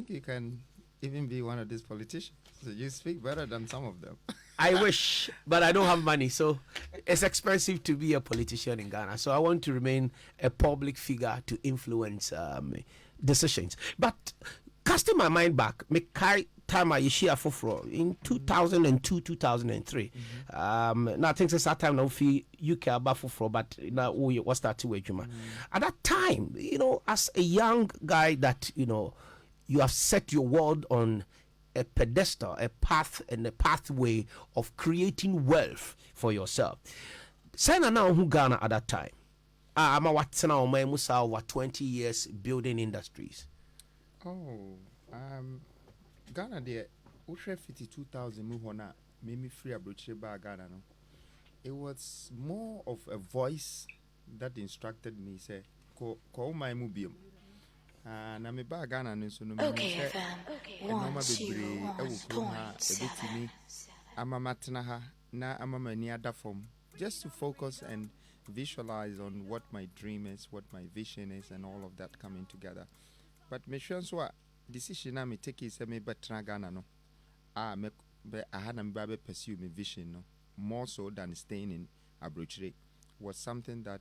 think you can even be one of these politicians. So you speak better than some of them. I wish, but I don't have money, so it's expensive to be a politician in Ghana. So I want to remain a public figure to influence decisions. But casting my mind back, me carry time I share for in 2002, 2003. Now I think it's that time now feel UK about for, but now we was started with you. At that time, as a young guy, that you have set your world on a pedestal, a path, and a pathway of creating wealth for yourself. Sena now who Ghana at that time. I'm a what now my musa over 20 years building industries. Oh, Ghana there, Usha 52,000 muhona made me free abroad by Ghana. No, it was more of a voice that instructed me. Say, call my mubium. Na me ba Ghana no so no me say enoma bebre ewukro ha ebetimi amamatena ha na amamani ada form, just to focus and visualize on what my dream is, what my vision is, and all of that coming together. But me sure so decision na me take is me betra Ghana no me be ahana me ba be pursue my vision no more so than staying in Abrochire was something that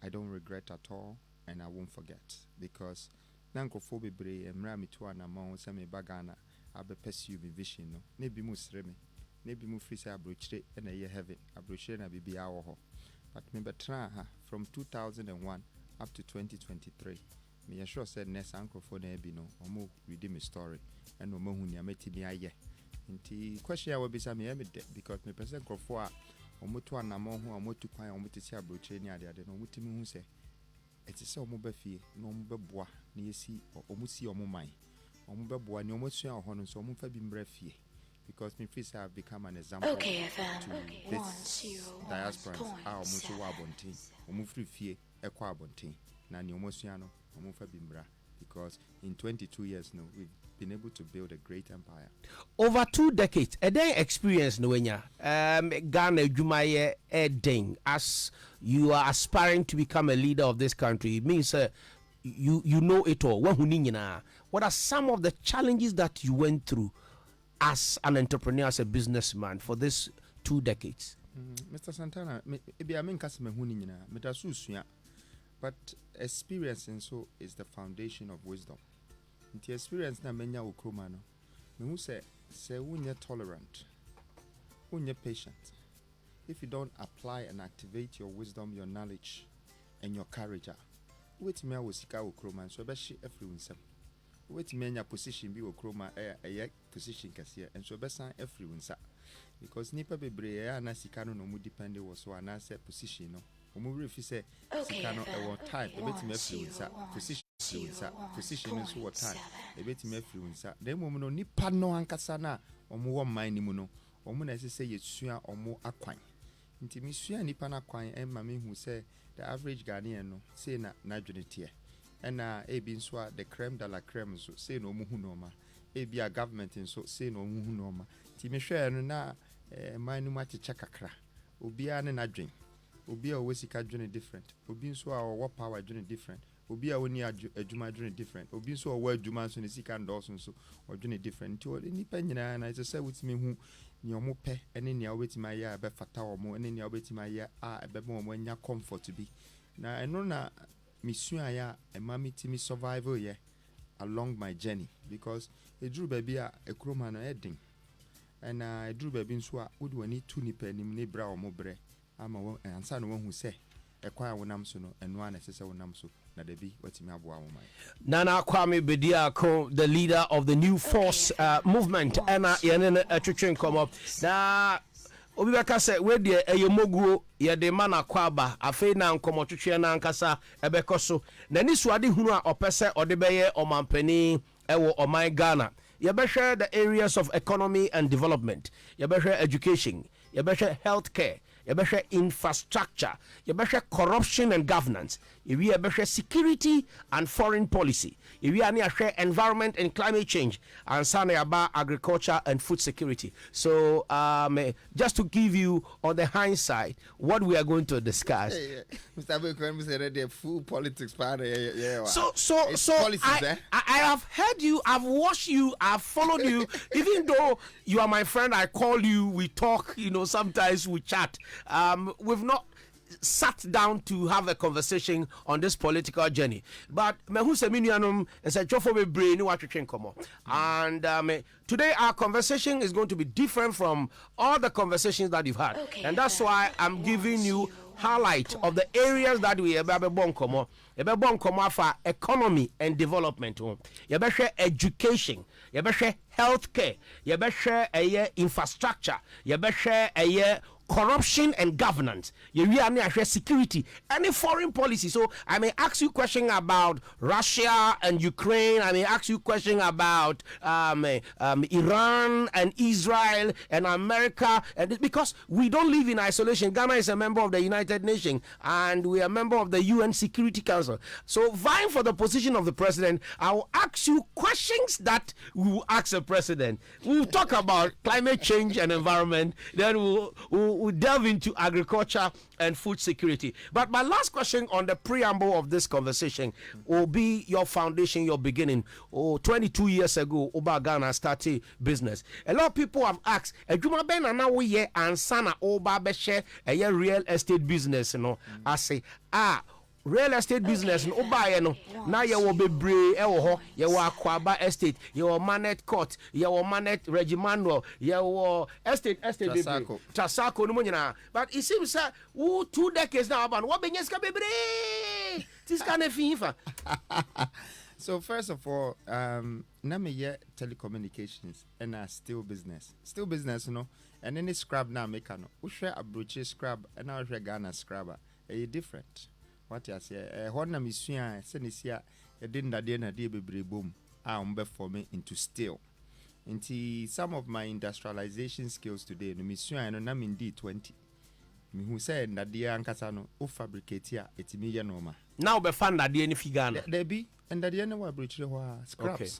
I don't regret at all, and I won't forget, because nankofo bebre emra me to anama se me bagana abe pursue me vision no na bi mu sre me na bi mu free say Abrochire na ye heaven Abrochire na bibia wo ho. But me betra ha from 2001 up to 2023 me sure said next nankofo na bi no omo read me story and omo hu ni ametimi aye nti question ya wobisa me de, because me person nkofo a omo to anama ho omo tu kwan omo tisi Abrochire ni ade no omo timi hu se eti se omo ba fie no omo beboa na yesi omo si omo man omo beboa ni omo sua ho no so omo fa bi mbra fie, because me feel say I've become an example to this diaspora omo so wa bontin omo free fie ekwa abontin na ni omo sua no omo fa bi mbra, because in 22 years now we've been able to build a great empire. Over 2 decades, a day experience no wenya. Ghana Jumaye Eding, as you are aspiring to become a leader of this country, it means you know it all. What are some of the challenges that you went through as an entrepreneur, as a businessman for this 2 decades? Mr. Santana, but experiencing so is the foundation of wisdom. The experience na menya ukroma no me hu say unye tolerant, unye patient, if you don't apply and activate your wisdom, your knowledge, and your courage, wait me awosika ukroma so be shi afri unsem, wait me nya position bi ukroma position kase and so be san afri unsa, because nipa bebre ya na sika no mu depend wo so ana say position no omu refi say sika no e won time e betime afri unsa position is what time ebetime afiri unsa na emom no nipa no ankasa na omo wo man ni mu no omo na say yesua omo akwan nti misua nipa na akwan emma me hu say the average Ghanaian no say na dwenete na ebi nso a the creme de la creme so say no omo hu no ma ebi a government nso say no omo hu no ma nti me hwe no na man no ma checha kakra obi a ne na dwen obi a wosika dwen different obi nso a wo power dwen different obi a woni adwuma dwen different obi nso o wa adwuma nso ne sika ndɔso nso o dwen different nti nipa nyina na say wotimi hu ni omo pɛ ene ni a wobetimi aya be fata omo ene ni a wobetimi aya a be mo anya comfort bi na eno na misua ya ema mitimi survival ye along my journey, because edru baby a ekroma no edin and edru baby nso a wodi wani tu nipa nim ne bra omo bre ama wo ansa no hu se ekwa wonam so no eno ana sese wonam so na debi watimi aboa wo mai. Nana Kwame Bediako, the leader of the New Force movement, and twetwen come up na obi beka say we de eyemoguo ye de mana kwaba afei na nkomo twetwe na nkasa ebekoso na ni suade hunu a opese ode beye omampani ewo oman Ghana. You better the areas of economy and development. You better education. You better healthcare. yɛbɛhwɛ infrastructure, yɛbɛhwɛ corruption and governance, yɛbɛhwɛ security and foreign policy, yɛhwɛ environment and climate change, and sana about agriculture and food security. So just to give you on the hindsight what we are going to discuss. Mr. Abeiku said the full politics part. I have heard you, I've watched you, I've followed you. Even though you are my friend, I call you, we talk, sometimes we chat. We've not sat down to have a conversation on this political journey. But and today our conversation is going to be different from all the conversations that you've had. Okay, and that's why I'm giving you highlight of the areas that we have for economy and development. Education, healthcare, infrastructure, corruption and governance, security, any foreign policy. So I may ask you question about Russia and Ukraine. I may ask you question about Iran and Israel and America, and because we don't live in isolation. Ghana is a member of the United Nations and we are a member of the UN Security Council. So vying for the position of the president, I will ask you questions that we will ask the president. We'll talk about climate change and environment. Then we'll delve into agriculture and food security. But my last question on the preamble of this conversation will be your foundation, your beginning. 22 years ago, Oba Ghana started business. A lot of people have asked, Ejuma Ben and now we and Sana Oba Beshe a real estate business, I say, real estate business no buy no na ye wo bebre e wo ho ye wo Akwaba estate ye wo Manet Court ye wo Manet Regimanuel ye wo estate bebre Tasako no nyina. But it seems that 2 decades now about what benyeska bebre this kind of FIFA. So first of all, na me ye telecommunications and still business and any scrap na make no wo hwe abrochi scrap and na hwe Ghana scrubber e different. What you say? Horna misua senisia didn't that na de bebre boom for me into steel. Into some of my industrialization skills today, no misua no na min D20. Me who said that the ankasa no o fabricate here it's me normal. Now be fan that the Ghana. There be and that the no bridge scraps. Okay.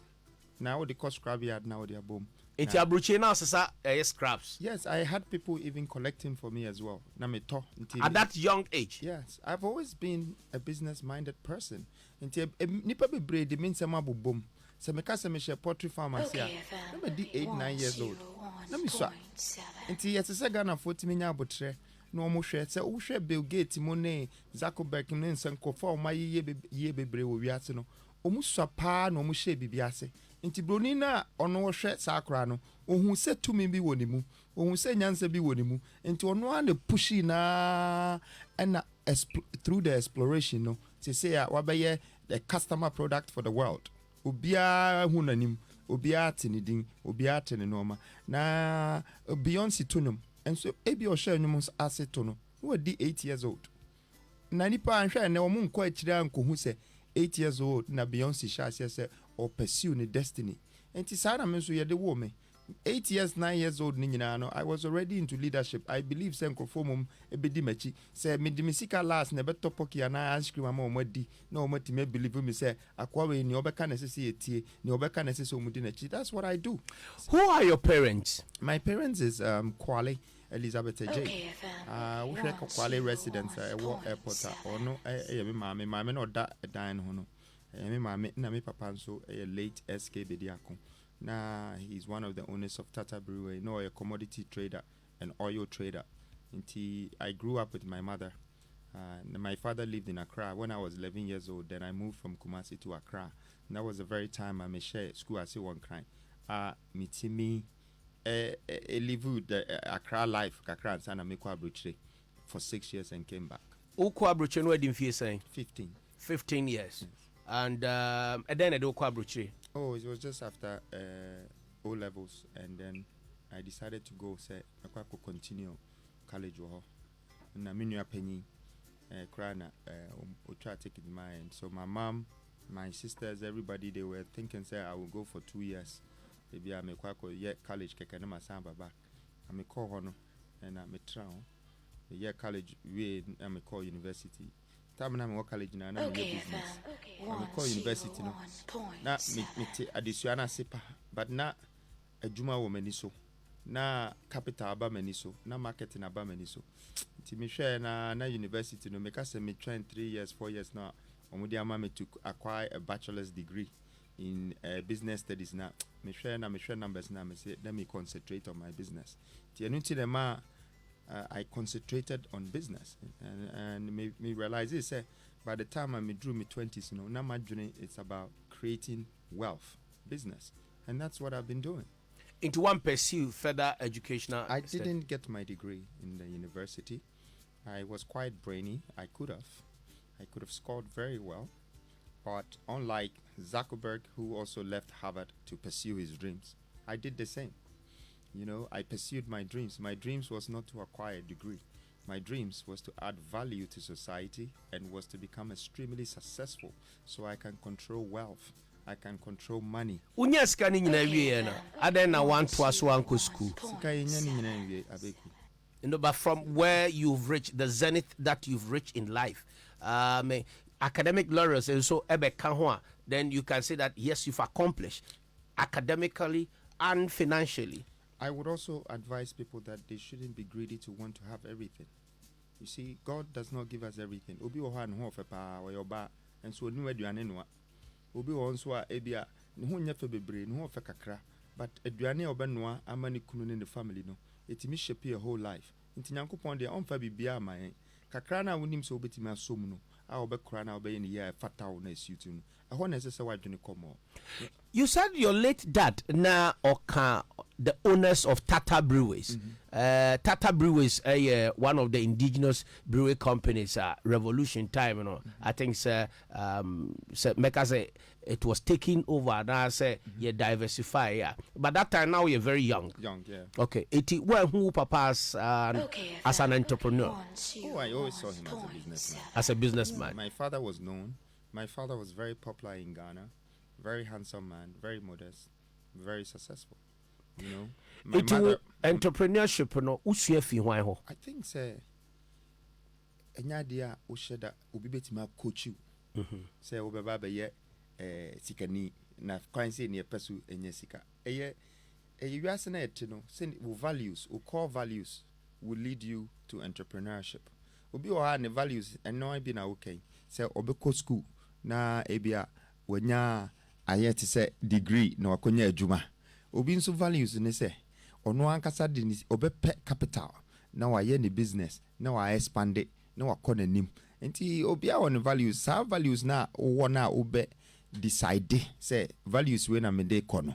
Now the cost scrap yard now they are boom. It's your bruche now, scraps. Yes, I had people even collecting for me as well. At that young age? Yes, I've always been a business-minded person. Nipa be braid the means some boom. So me kasa me share poultry farm here. I'm 8-9 years old. Let me swap. Until yes, I Ghana 40 million abotre. No more share. Say, oh share Bill Gates, Monet, Zuckerberg, and Sanko for my ye bebre wo wiase no. Omu swapa no mu share bibiase. Inti bronina ono hwe sakra no ohun se tumi bi wonimu ohun se nyanse bi wonimu inti ono an pushi na and through the exploration no to say wabaye the customer product for the world obia hunanim obia tinidin obia tinenoma na Beyonce tunum and so ebi o share nyum asset no we di 8 years old na nipa anhwe na omu nko akira nko hu se 8 years old na Beyonce sha say or pursue the destiny. And Tisana means we are the woman. 8 years, 9 years old, Ninano, I was already into leadership. I believe Senko Fomum, a bedimechi, say, Midimisika last, never topoki and I ask you a more di, no more to me believe me, say, Aquawe in your beca necessity, your beca necessity. That's what I do. Who are your parents? My parents is Kwale Elizabeth J. We have Kwale residents at airport or no, mammy, no, that a dine hono. Me papa so a late SK Bediako. Nah, he's one of the owners of Tata Brewery, a commodity trader, an oil trader. Until I grew up with my mother. My father lived in Accra when I was 11 years old. Then I moved from Kumasi to Accra. And that was the very time I share school. I say one crime. Mitimi, live the Accra life. Accra and Sana Mekwa Bruche for 6 years and came back. Ukwa Bruche, what did you say? 15 years. Yes. And then I do Kwabruchi. Oh, it was just after O levels, and then I decided to go. Say, I could continue college. And I'm in your penny. Krana, try to take it in mind. So my mom, my sisters, everybody, they were thinking, say, I will go for 2 years. Maybe I may quite yet college. Kekanema Samba back. I may call Hono, and I may try. yeah college we am call university. Time na me work college na me business. I call university no. Na me addition sepa but na adwuma wo mani so. Na capital aba mani so. Na marketing aba mani so. Ti me share na university no make us me train 3 years 4 years now. Omudi ama me to acquire a bachelor's degree in business studies now. Me share numbers now. Me say let me concentrate on my business. Ti enu ti ma I concentrated on business and me realize this. By the time I drew me 20s, now my journey it's about creating wealth, business, and that's what I've been doing. Into one pursue further educational. I didn't get my degree in the university. I was quite brainy. I could have scored very well, but unlike Zuckerberg, who also left Harvard to pursue his dreams, I did the same. I pursued my dreams. My dreams was not to acquire a degree. My dreams was to add value to society and was to become extremely successful so I can control wealth. I can control money. Unya skani nyina wie na. Aden na wan to aso anko school. Sika nyina nyina wie Abeiku. But from where you've reached, the zenith that you've reached in life, academic laurels and so then you can say that yes, you've accomplished academically and financially. I would also advise people that they shouldn't be greedy to want to have everything. You see, God does not give us everything. Obi wo ha no fe pa wo yoba enso onu aduane no. Obi wo nso a ebia ne ho nya fe bebre ne ho fe kakra, but aduane obenoa amani kunu ne the family no. Etimi shape your whole life. Nti Nyankopon de onfa bibia aman. Kakra na wonim so obetimi asom no. A obekora na obeye ne ya fataw na asiutu no. Ehon na sese wadwene komo. You said your late dad na oka the owners of Tata Breweries. Tata Breweries, one of the indigenous brewery companies. Revolution time, I think, Mecca say it was taking over. Now say you diversify, yeah. But that time now you're very young. Young, yeah. Okay. Who papa's as an entrepreneur? Oh, I always saw him as a businessman. As a businessman. My father was known. My father was very popular in Ghana. Very handsome man, very modest, very successful. My mother, entrepreneurship no usua fi hwan ho. I think say enya dia o sheda obi betima coach you. Say obeba be ye sikani na kwan say ne pesu enya sika. Eye wiase na ete no say values, core values will lead you to entrepreneurship. Obi o ha ne values eno bi na okay. Say obeko school na ebia wanya ayet say degree na wakonya adwuma. Obi nso values ne say ono ankasa de obepe capital na waye ne business na wa expand it na wakọ nanim. Enti obi a on values sa values na wo na obe decide say values we na me de kono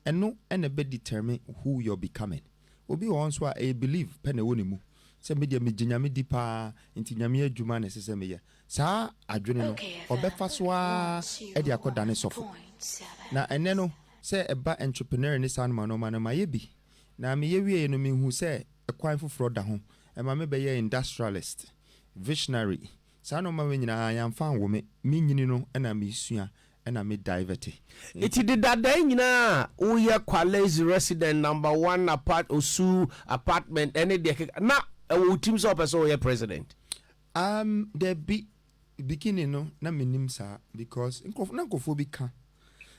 eno ene be determine who you're becoming. Obi wonso a believe pe na woni mu say media me ginyame dipa enti nyame adwuma na sese meye sa adwene no obefa so a e de akoda ne sofo na ene no say eba entrepreneur ni san mano maye bi na me ye wie no me hu say ekwan foforo da ho e ma me be ye industrialist visionary sa no ma we nyina yamfa wo me nyini no na me sua na me divert it did that day nyina o ye Kwale's resident number 1 apartment any de na o team so person ye president there be beginning no na menim sa because nkofo bi ka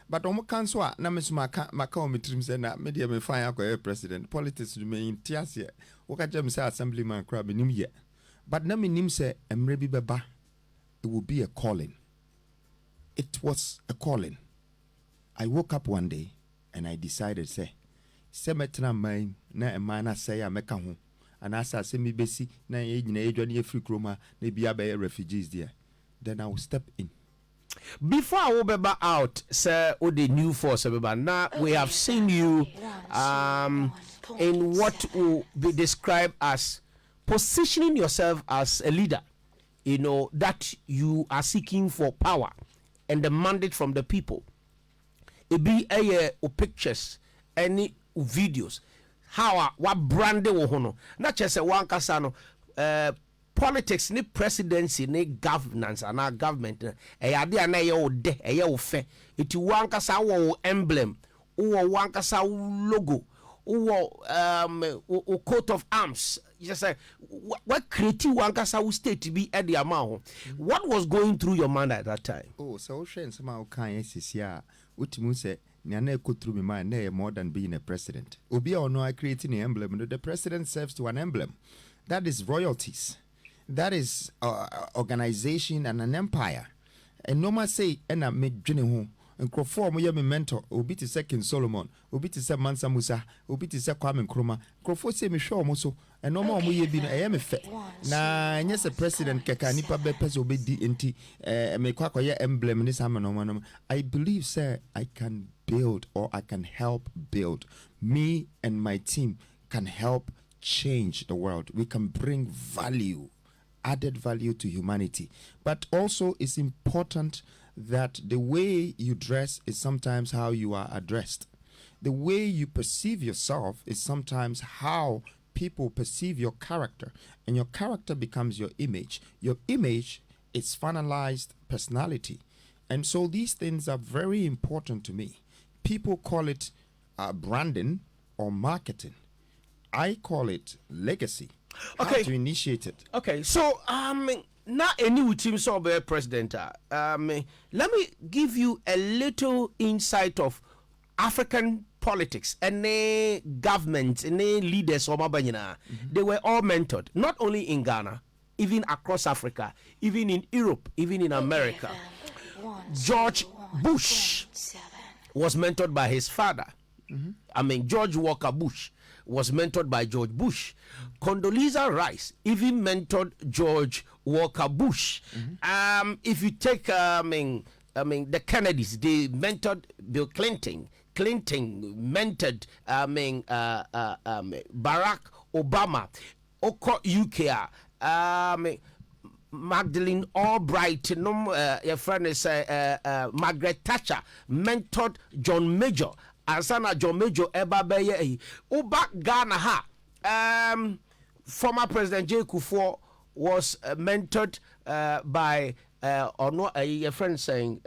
but omo kanso a na mesuma maka o metrim say na me de me fine akwa president politics do me intiase wo ka jam say assemblyman kra menim ye but na menim say emre bi beba it will be a calling. It was a calling. I woke up one day and I decided say metra man na emana say ameka ho anasa say me besi na ye nyina edwane ye free kroma na bia be refugees there. Then I will step in. Before I will be out, sir, or the new force, now we have seen you in what will be described as positioning yourself as a leader. That you are seeking for power and the mandate from the people. It be pictures, any videos, how what branding wohono. Not just a one kasano. Politics ni presidency ni governance and our government ade na ye ode ye ofe iti wankasa wo emblem wo wankasa logo coat of arms. Just say what creative one kasa state to be at the amount. What was going through your mind at that time? Oh, so somehow can yeah. Utimu say Nana could through my mind more than being a president. Obi or no, I creating an emblem. The president serves to an emblem. That is royalties. That is organization and an empire. And no man say, and I made Jenny and Crawford, my mentor, Obi to second Solomon, Obi to say Mansa Musa, Obi to say Kwame Nkrumah, Crawford say me show Moso, and no more we have been a MF. Na, yes, a president Kakanipa Bepes Obi DNT, me quack emblem in this hammer. I believe, sir, I can build or I can help build. Me and my team can help change the world. We can bring value, added value to humanity. But also, it's important that the way you dress is sometimes how you are addressed. The way you perceive yourself is sometimes how people perceive your character, and your character becomes your image. Your image is finalized personality. And so these things are very important to me. People call it branding or marketing. I call it legacy. Okay. How to initiate it. Okay, so now a new team so be president. Let me give you a little insight of African politics and government and leaders. They were all mentored, not only in Ghana, even across Africa, even in Europe, even in America. George Bush was mentored by his father. George Walker Bush was mentored by George Bush. Condoleezza Rice even mentored George Walker Bush. If you take, the Kennedys, they mentored Bill Clinton. Clinton mentored, Barack Obama. Oko UK, Magdalene Albright, your friend is Margaret Thatcher mentored John Major. Asana John Major eba beye Uba Ghana ha. Former President J. Kufuor was mentored by or no a friend saying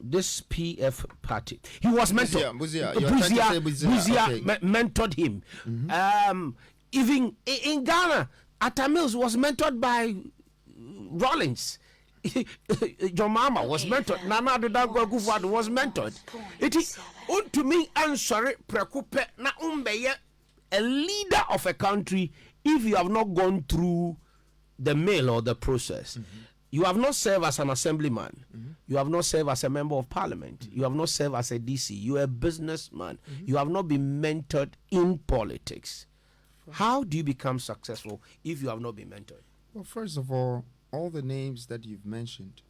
this PF party. He was mentored. Buzia mentored him. Even in Ghana, Atta Mills was mentored by Rawlings. John Mama was mentored. Nana Kwame was mentored. It is to me answer preocupe na umbeye a leader of a country if you have not gone through the mill or the process. You have not served as an assemblyman. You have not served as a member of parliament. You have not served as a DC. You are a businessman. You have not been mentored in politics. How do you become successful if you have not been mentored? Well, first of all the names that you've mentioned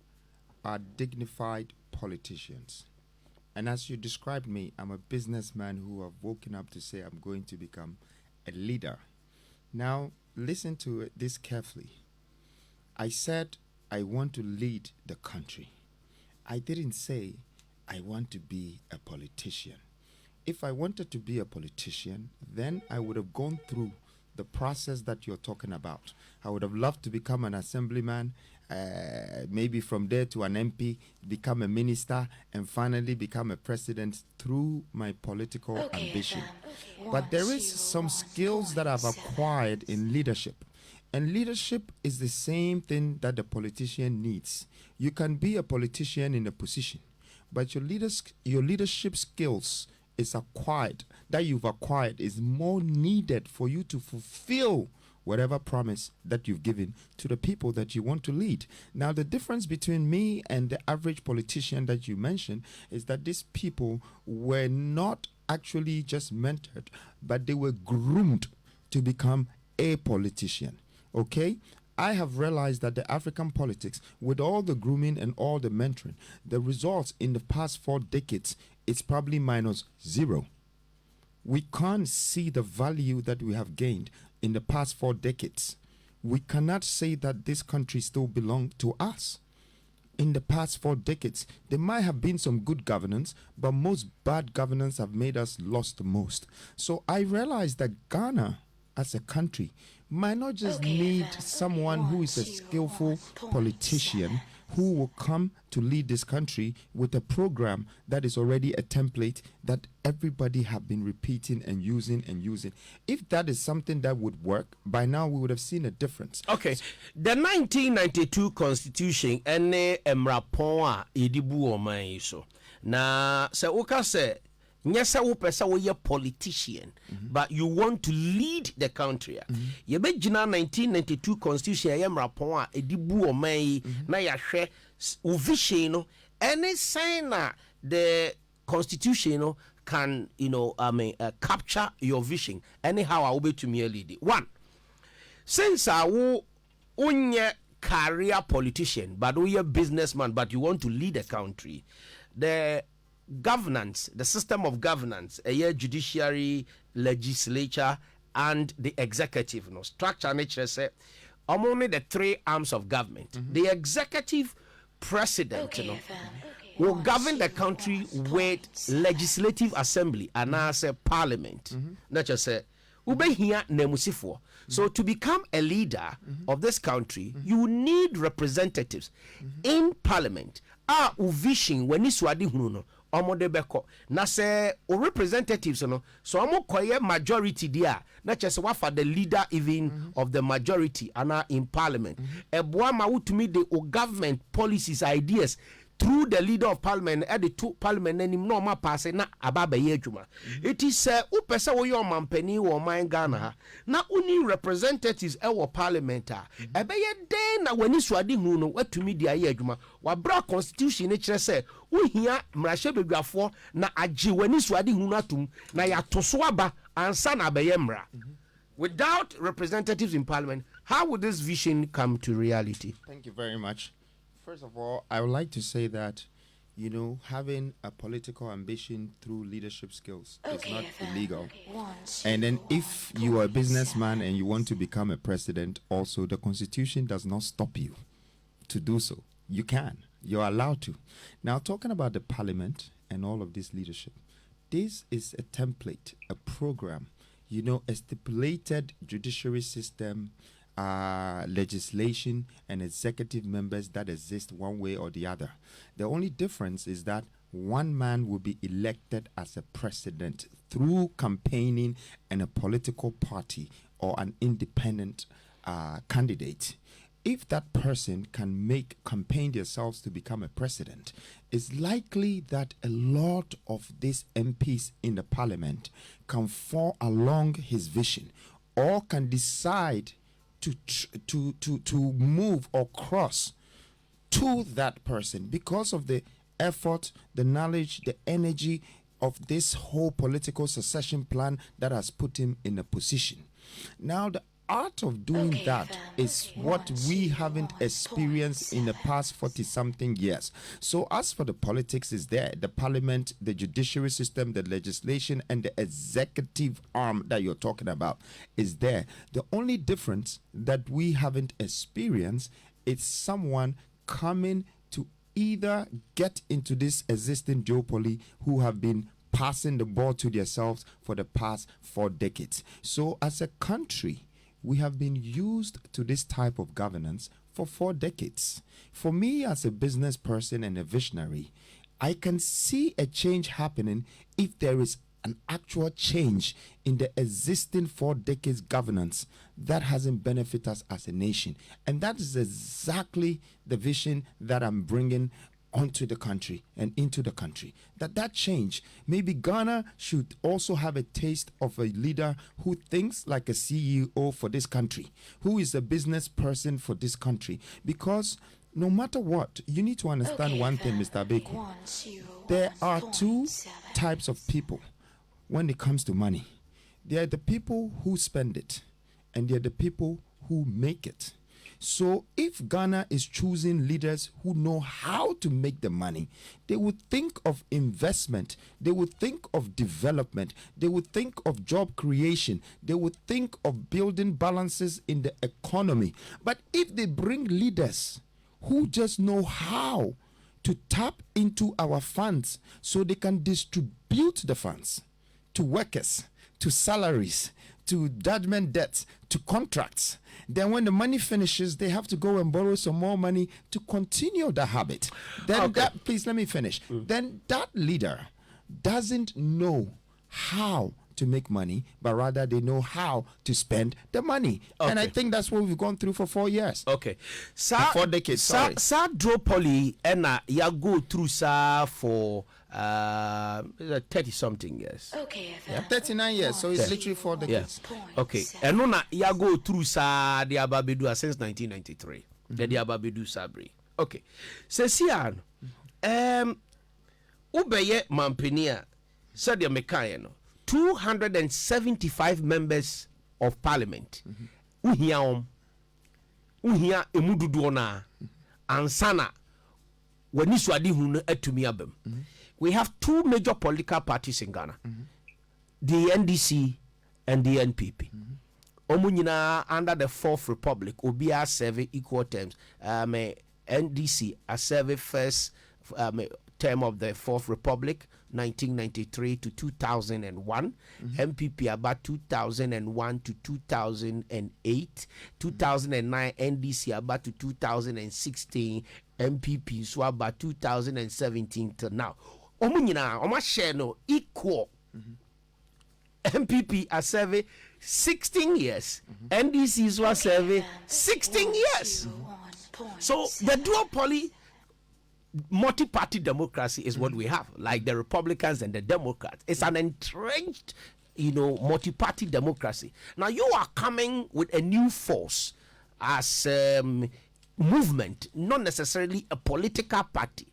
are dignified politicians. And as you described me, I'm a businessman who have woken up to say I'm going to become a leader. Now, listen to this carefully. I said I want to lead the country. I didn't say I want to be a politician. If I wanted to be a politician, then I would have gone through the process that you're talking about. I would have loved to become an assemblyman, maybe from there to an MP, become a minister, and finally become a president through my political ambition. But there is some skills that I've acquired in leadership. And leadership is the same thing that the politician needs. You can be a politician in a position, but your leadership skills is acquired, that you've acquired is more needed for you to fulfill whatever promise that you've given to the people that you want to lead. Now, the difference between me and the average politician that you mentioned is that these people were not actually just mentored, but they were groomed to become a politician. Okay? I have realized that the African politics, with all the grooming and all the mentoring, the results in the past 4 decades, it's probably -0. We can't see the value that we have gained in the past 4 decades. We cannot say that this country still belongs to us. In the past 4 decades, there might have been some good governance, but most bad governance have made us lost the most. So I realized that Ghana, as a country, might not just need someone who is a skillful politician who will come to lead this country with a program that is already a template that everybody have been repeating and using and using. If that is something that would work, by now we would have seen a difference. Okay. The 1992 Constitution ene emrapon a edibu oman so. Na se uka se nyesa wo pesa wo ye politician, but you want to lead the country. Ye be gina 1992 Constitution ye emrapon a edibu oman na ya hwe wo vision no any sign na the Constitution no can capture your vision anyhow I will be to me lead it. One, since I will unye career politician but we a businessman but you want to lead a country, the governance, the system of governance, a judiciary, legislature and the executive structure nature say only the three arms of government. The executive president will govern the country with legislative assembly and as a parliament. Not just say ubehia nemusifo. So to become a leader of this country, you need representatives in parliament. Uvishin when iswadi huno omode beko na se o representatives no so omo koye majority there na chese wa for the leader even of the majority and in parliament eboa ma wutumi the government policies ideas through the leader of parliament at the two parliament nim no ma pass na ababa ye adwuma. It is upesa wo your mampani wo man Ghana na uni representatives e wo parliament ebeye den na wani suade hu no watumi dia ye adwuma wa bra constitution ne kire se wo hia mrahye bedwafo na age wani suade hu no atum na ya toso aba ansa na abeye mra. Without representatives in parliament, how would this vision come to reality? Thank you very much. First of all, I would like to say that, having a political ambition through leadership skills is not illegal. And then if you are a businessman and you want to become a president, also the Constitution does not stop you to do so. You can. You're allowed to. Now, talking about the parliament and all of this leadership, this is a template, a program, a stipulated judiciary system, legislation and executive members that exist one way or the other. The only difference is that one man will be elected as a president through campaigning and a political party or an independent candidate. If that person can campaign themselves to become a president, it's likely that a lot of these MPs in the parliament can fall along his vision or can decide to move or cross to that person because of the effort, the knowledge, the energy of this whole political succession plan that has put him in a position. Now, the art of doing that is what we haven't experienced in the past 40-something years. So as for the politics is there, the parliament, the judiciary system, the legislation, and the executive arm that you're talking about is there. The only difference that we haven't experienced is someone coming to either get into this existing duopoly who have been passing the ball to themselves for the past 4 decades. So as a country, we have been used to this type of governance for 4 decades. For me, as a business person and a visionary, I can see a change happening if there is an actual change in the existing 4 decades governance that hasn't benefited us as a nation. And that is exactly the vision that I'm bringing onto the country and into the country. That change, maybe Ghana should also have a taste of a leader who thinks like a CEO for this country, who is a business person for this country. Because no matter what, you need to understand one thing, Mr. Abeiku. There are 2 types of people when it comes to money. There are the people who spend it, and there are the people who make it. So if Ghana is choosing leaders who know how to make the money, they would think of investment, they would think of development, they would think of job creation, they would think of building balances in the economy. But if they bring leaders who just know how to tap into our funds so they can distribute the funds to workers, to salaries, to judgment debts, to contracts. Then when the money finishes, they have to go and borrow some more money to continue the habit. Then that, please let me finish. Then that leader doesn't know how to make money, but rather they know how to spend the money. And I think that's what we've gone through for 4 years. Okay. 4 decades, sorry. Sa duopoly and ya go through sa for 30 something years. Okay, 39 years, so it's literally 4 decades. Okay. And no na ya go through sa the Ababedu since 1993. The Ababedu Sabri. Okay. Sesian ubeye mampenia said the mekano 275 members of parliament. Uhia emududu ona ansana wani swadi hunu etumi abem. We have 2 major political parties in Ghana. The NDC and the NPP. Omunyina under the 4th Republic obia serve equal terms. NDC a serve first term of the 4th Republic 1993 to 2001, MPP about 2001 to 2008, 2009 NDC about to 2016, MPP so about 2017 to now. Omunyina oma share no equal. MPP a serve 16 years, NDC is a serve 16 years. So the duopoly multi-party democracy is what we have, like the Republicans and the Democrats. It's an entrenched, multi-party democracy. Now you are coming with a new force as movement, not necessarily a political party.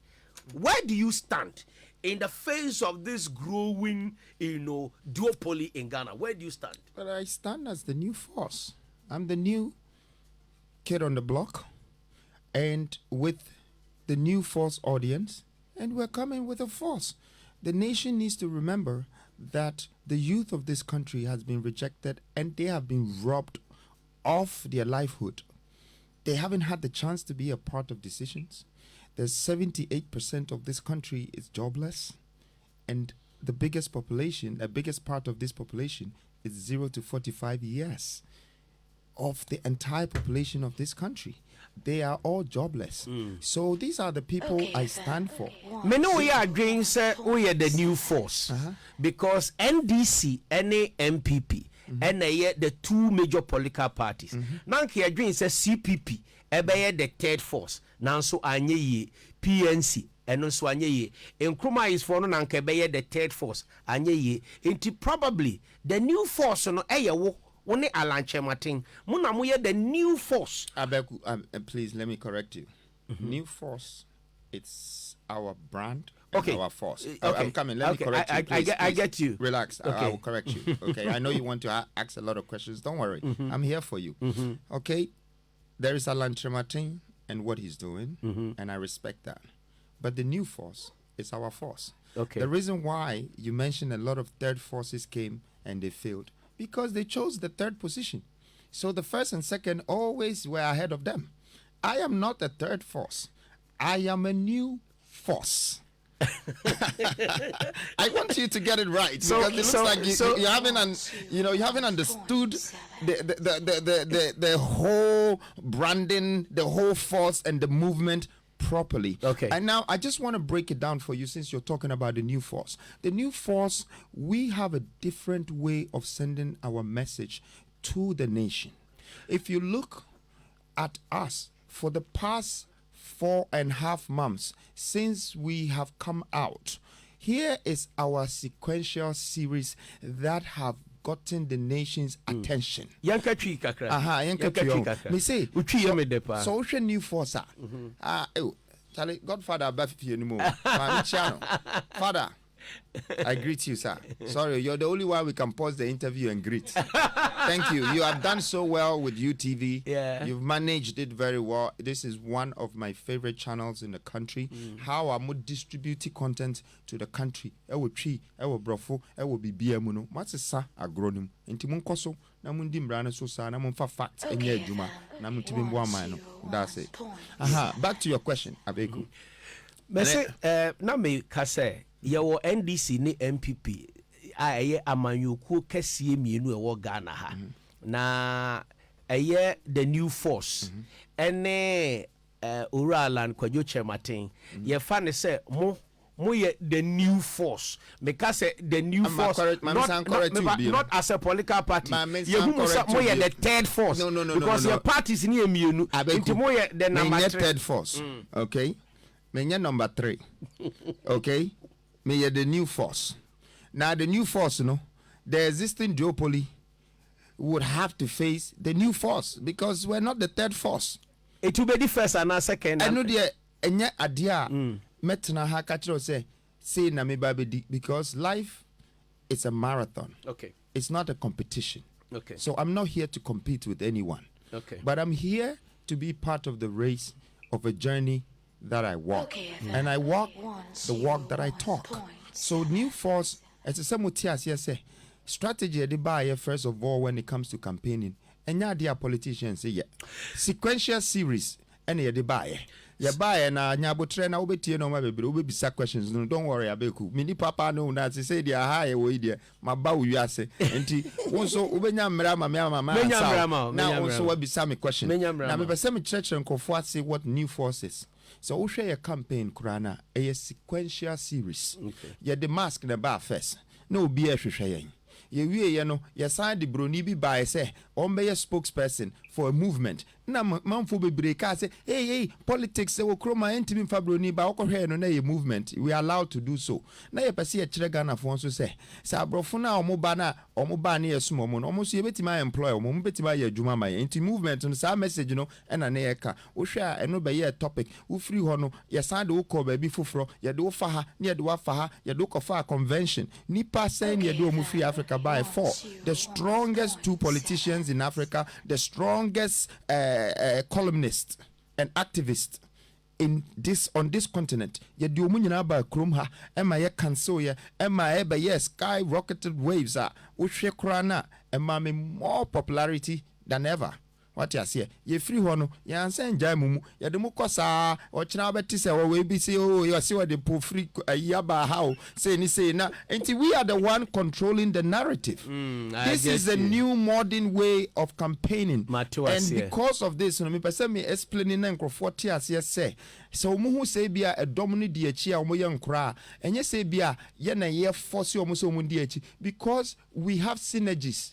Where do you stand in the face of this growing, duopoly in Ghana? Where do you stand? Well, I stand as the new force. I'm the new kid on the block, and with the new force audience, and we're coming with a force. The nation needs to remember that the youth of this country has been rejected and they have been robbed of their livelihood. They haven't had the chance to be a part of decisions. There's 78% of this country is jobless, and the biggest part of this population is 0 to 45 years of the entire population of this country. They are all jobless. So these are the people I stand for. Me know we are agreeing, sir, we are the new force. Because NDC and MPP and the 2 major political parties. Now we agreeing, sir, CPP, ebe the 3rd force. Now so anye ye PNC. And also anye ye. Nkrumah is for no nanke be the 3rd force. Anye ye. Inti probably the new force no wo. Only Alanche Martin. Muna muye the new force. Abeiku, please let me correct you. New force, it's our brand. Okay. Our force. I'm coming. Let me correct you. Please, I get you. Relax. I will correct you. Okay. I know you want to ask a lot of questions. Don't worry. I'm here for you. Okay. There is Alanche Martin and what he's doing, and I respect that. But the new force is our force. Okay. The reason why you mentioned a lot of third forces came and they failed, because they chose the 3rd position. So the 1st and 2nd always were ahead of them. I am not a 3rd force. I am a new force. I want you to get it right, because it looks like you haven't understood the whole branding, the whole force and the movement properly. Okay. And now I just want to break it down for you, since you're talking about the new force. The new force, we have a different way of sending our message to the nation. If you look at us for the past 4.5 months since we have come out, here is our sequential series that have gotten the nation's attention. Yanka tree kakra. Yanka tree kakra. Me say, so what's new force? Charlie, Godfather, Father, I greet you, sir. Sorry, you're the only one we can pause the interview and greet. Thank you. You have done so well with UTV. Yeah. You've managed it very well. This is one of my favorite channels in the country. How I'm distributing content to the country. Ewo tree, ewo brofo, ewo bibia muno. What's a agronym? Inti mun koso na mun di mbrana so sa na mun fa facts enye adwuma na mun tibi mbo amano. That's it. Back to your question, Abeiku. Me say na me ka say your NDC ni MPP a amanyuku kɛseɛ mmienu ɛwɔ Ghana ha na the new force ɛne Oralan Kwadwo Chematin yɛfa ne sɛ mo the new force because the new force not as a political party mo the third force because your parties ni emienu into mo the number 3 third force okay me number 3 okay me the new force. Now the new force, the existing duopoly would have to face the new force because we're not the third force. It will be the first and a second. I know the enya adia metna ha kachiro say na me babedi because life is a marathon. Okay. It's not a competition. Okay. So I'm not here to compete with anyone. Okay. But I'm here to be part of the race of a journey that I walk. And I walk the walk that I talk. So new force, as a samutias say, strategy de buy first of all when it comes to campaigning. And now dear politicians say sequential series and ye de buy. Ya buy na nyabo train na obeti no ma bebre obebisa questions no don't worry Abeiku mini papa no na say dia high we dia maba wiase enti wonso obenya mra ma na wonso wabisa me question na me pese me church nkofo ase what new forces. So we share a campaign kurana a sequential series. Ya the mask na ba first no be a hwehwe ye no ye sign the broni bi by say on be a spokesperson for a movement na manfo bebre ka say hey politics se wo kroma entimi fa broni ba okohwe no na ye movement we are allowed to do so na ye pese ye kire Ghana fo so say sa abrofo na omoba na ye sumo mo no omo so ye betima employ omo betima ye adwuma ma ye enti movement no sa message no na ye ka wo hwe a eno be ye topic wo free ho no ye san de wo ko ba bi foforo ye de wo fa ha ne ye de wo fa ha ye de wo ko fa convention nipa say ye de omo free Africa by 4 the strongest 2 politicians in Africa, the strongest columnist and activist on this continent. Ye di omu nyina ba krom ha ema ye cancel ye ema eba ye skyrocketed waves are wohwe kra na ema me more popularity than ever. What you say? Ye free hono, ye ansa njai mumu, ye de mukosa, o china beti se we be say oh you see what the po free yaba how say ni say na enti we are the one controlling the narrative. This is a new modern way of campaigning. And because of this, me person me explaining na nkrofo ti ase say so mu hu say bia a dominate di achi a mo ye nkra enye say bia ye na ye force o mo so mo di achi because we have synergies.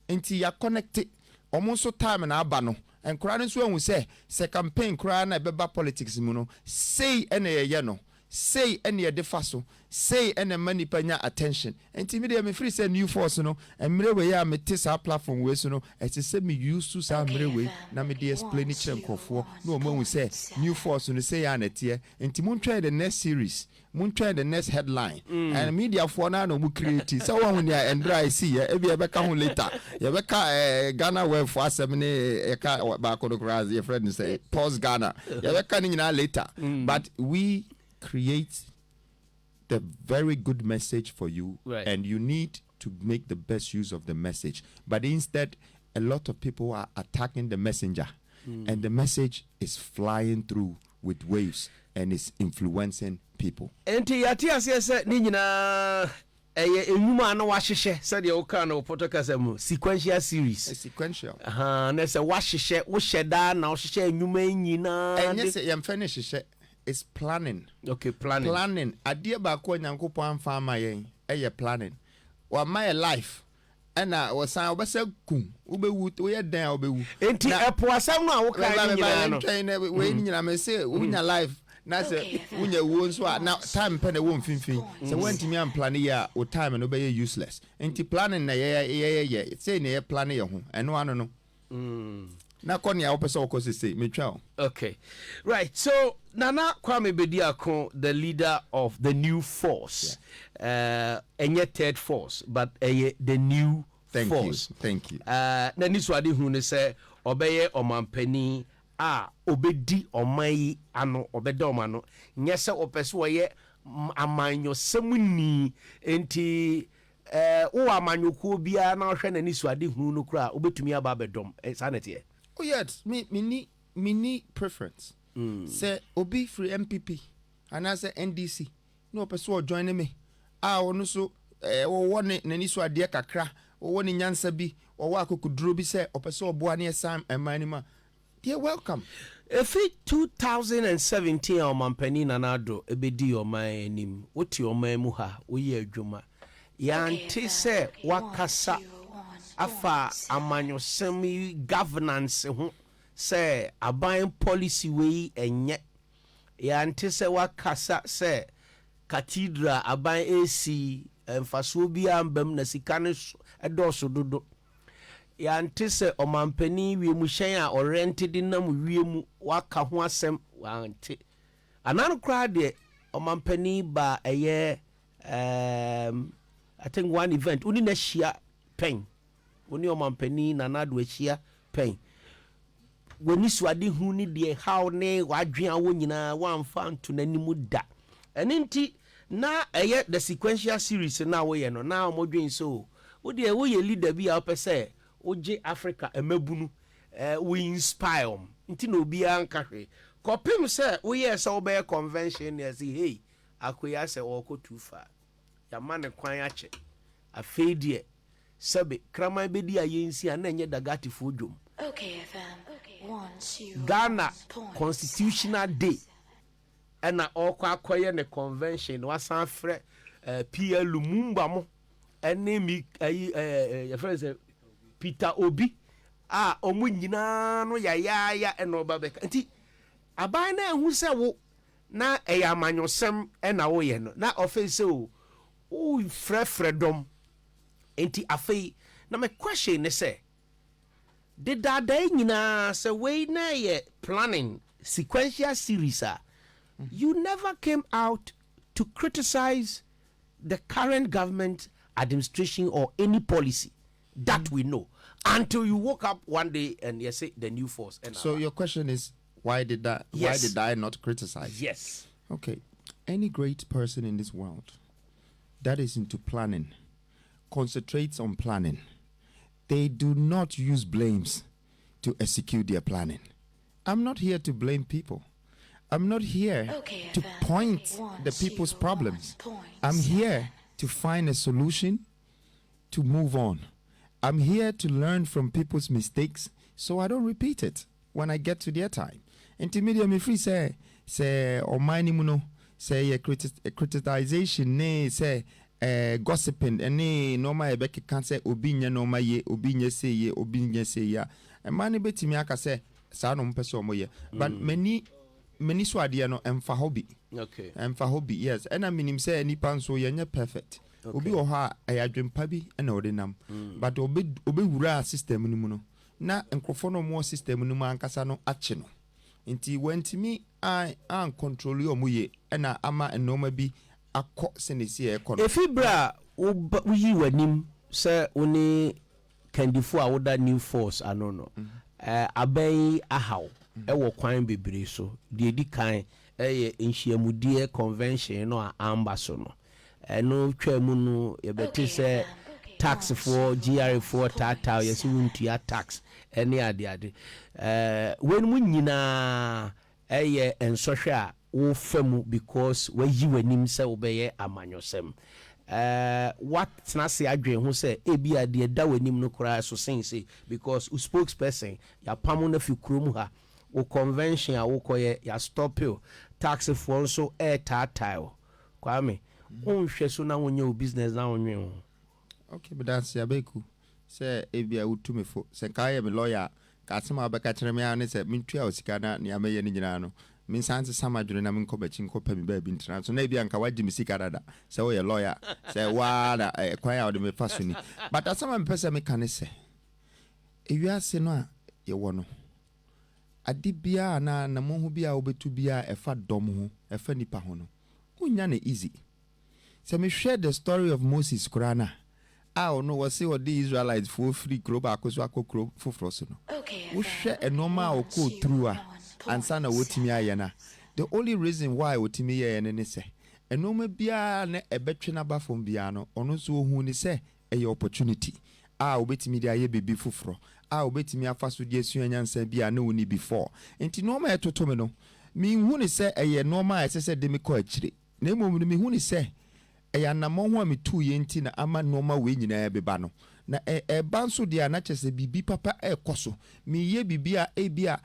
Enti ya connected almost time na aba no enkura no so ehun se campaign kura na beba politics mu no say ene ye no say ene de fa so say ene mani panya attention enti me dey me free say new force no emre we ya me tisa platform we so no eti say me use to say emre we na me dey explain it chenkofo no mo ehun say new force no say ya na tie enti mun try the next series mun try the next headline and media for na no mu create so one ya and I see e be be ka ho later ye be ka Ghana web for asem ne e ka ba ko do kraz your friend say pause Ghana ye be ka ni na later but we create the very good message for you and you need to make the best use of the message but instead a lot of people are attacking the messenger and the message is flying through with waves and it's influencing people. Enti yati asese ni nyina enwuma na wahyehyɛ sɛ de wo ka na podcast mu sequential series. A sequential. Na sɛ wahyehyɛ wo hyɛda na wo hyehyɛ enwuma nyina. Enye sɛ yɛm finish hyehyɛ is planning. Okay, planning. Planning. Adeɛ ba ko Nyankopɔn amfa ama yɛn ɛyɛ planning. Wa my life ana wasan obese kum ubewu we dan obewu enti epo asam no a wo kan nyina no we nyina me say unya life na say unya wo nso na time pe na wo mfimfin say wantimi am plan ya o time no be useless enti planning na ye say na ye plan ye ho eno ano no na kɔ nea wopɛ sɛ wokɔ sese metwa wo. Okay, right. So Nana Kwame Bediako, the leader of the new force, enye third force, but the new force. Thank you. Na ni swadi hu ne sɛ ɔbɛyɛ ɔmampani a obedi ɔman ano ɔbɛda ɔman no nyɛ sɛ ɔpɛ sɛ ɔyɛ amanyɔsɛm ni enti wo amanyokuo bia na ɔhwɛ na ni swadi hu no kura obetumi aba abɛdɔm saa na teɛ. Oh yes, me need preference. Say obi free MPP and I say NDC. No person join me. Ah, ono so one nani so ade kakra one nyansa bi wo akokuduro bi se opese oboa ne esam emanima they welcome. If 2017 omampani nanado ebedi oman anim woti oman mu ha wo ye adwuma yante se wakasa afa amanyosem governance ho se aban policy we enye yante se wakasa se cathedral aban AC emfaso bi ambam na sika ne edoso dodo yante se omampani wiemu hyen a oriented nam wiemu waka ho asem wante anan kra de omampani ba eye I think one event uni na hia pen uni omampani nanado hia pen woni suade hu ni de how ne wadwen wo nyina wamfa nto nanimu da eninti na eye the sequential series na wo ye no na omodwen so wo de wo ye leader bi a opese oje Africa emabunu we inspire nti na obi anka hwe kopim se wo ye se obey convention ya say hey akoya se woko too far ya mane kwan ache afedie sebe kraman bedi ayensi ana nye dagati fo dwom. Okay FM 1 Ghana Constitutional Day ena okwa akoye ne convention wasan frɛ PL Lumumba mo ene mi ya friend Peter Obi omu nyina no ya eno babeka nti aban na ehu se wo na eya manyosem ena wo ye no na office o frefredom nti afei na my question is say did that day nyina say we na ye planning sequential series you never came out to criticize the current government administration or any policy that we know until you woke up one day and you say the new force. So your question is why did I not criticize? Yes. Okay. Any great person in this world that is into planning concentrates on planning. They do not use blames to execute their planning. I'm not here to blame people. I'm not here to point the people's problems. I'm here to find a solution to move on. I'm here to learn from people's mistakes so I don't repeat it when I get to their time. Intermediate me free say or mine say criticization ne say gossiping any normal ebeke can say obinya normal ye obinya say ya and mani betimi aka say sa no mpese omoye but many so ade no emfa hobby okay emfa hobby yes and I mean say nipa nso ye nya perfect obi o ha ayadwempa bi na odinam but obi wura system ni mu no na enkrofo no mo system ni mu ankasa no ache no nti wantimi an control yo muye na ama enoma bi akọ senesi ekọ no efibra uyi wanim se oni kandifo a woda new force anono abai ahaw ewo kwan bebre so de edi kan nhyiamudie convention no amba so no eno twamu no yebeti se tax for GR for tata yesu ntua tax ene ade when mu nyina ensohwe a wo famu because wayi wanim se obeye amanyosem what na say adwen ho say ebi ade da wanim no kura so say because u spokesperson ya pamo na fi krom ha o convention a wo koye ya stop you tax for also tata kwame unhwe so na wonye business na wonwe ho. Okay, but that's Abeiku. Say ebi a utumefo. Say kai me lawyer ka asema abeka kire me an say mintua osika na ne ameye ni nyina no. Min sanse samadwene na min kobachi nkopa mi ba bi ntran so na ebi anka waji mi sika dada. Say wo ye lawyer. Say wa na kwan ya wo de me fa so ni. But asema me pese me kan say ewiase no a ye wo no. Ade bia na mo ho bia obetu bia efa dom ho, efa nipa ho no. Unya na easy. So me share the story of Moses Kurana. No was see what the Israelites for free crop akoso akokro foforo so no. We share a normal oko through and sana wotimi ayena. The only reason why wotimi ayena ne say enoma bia na ebetwe na ba fom bia no ono so hu ni say e opportunity. Obetimi dia ye bebi foforo. Obetimi afa so die suanyansa bia na woni before. Enti normal etoto me no. Me hu ni say e normal ese de me ko akire. Na emom me hu ni say namon ho me tu ye nti na ama noma we nyina beba no na banso dia na chese bibi papa ekoso me ye bibia ebia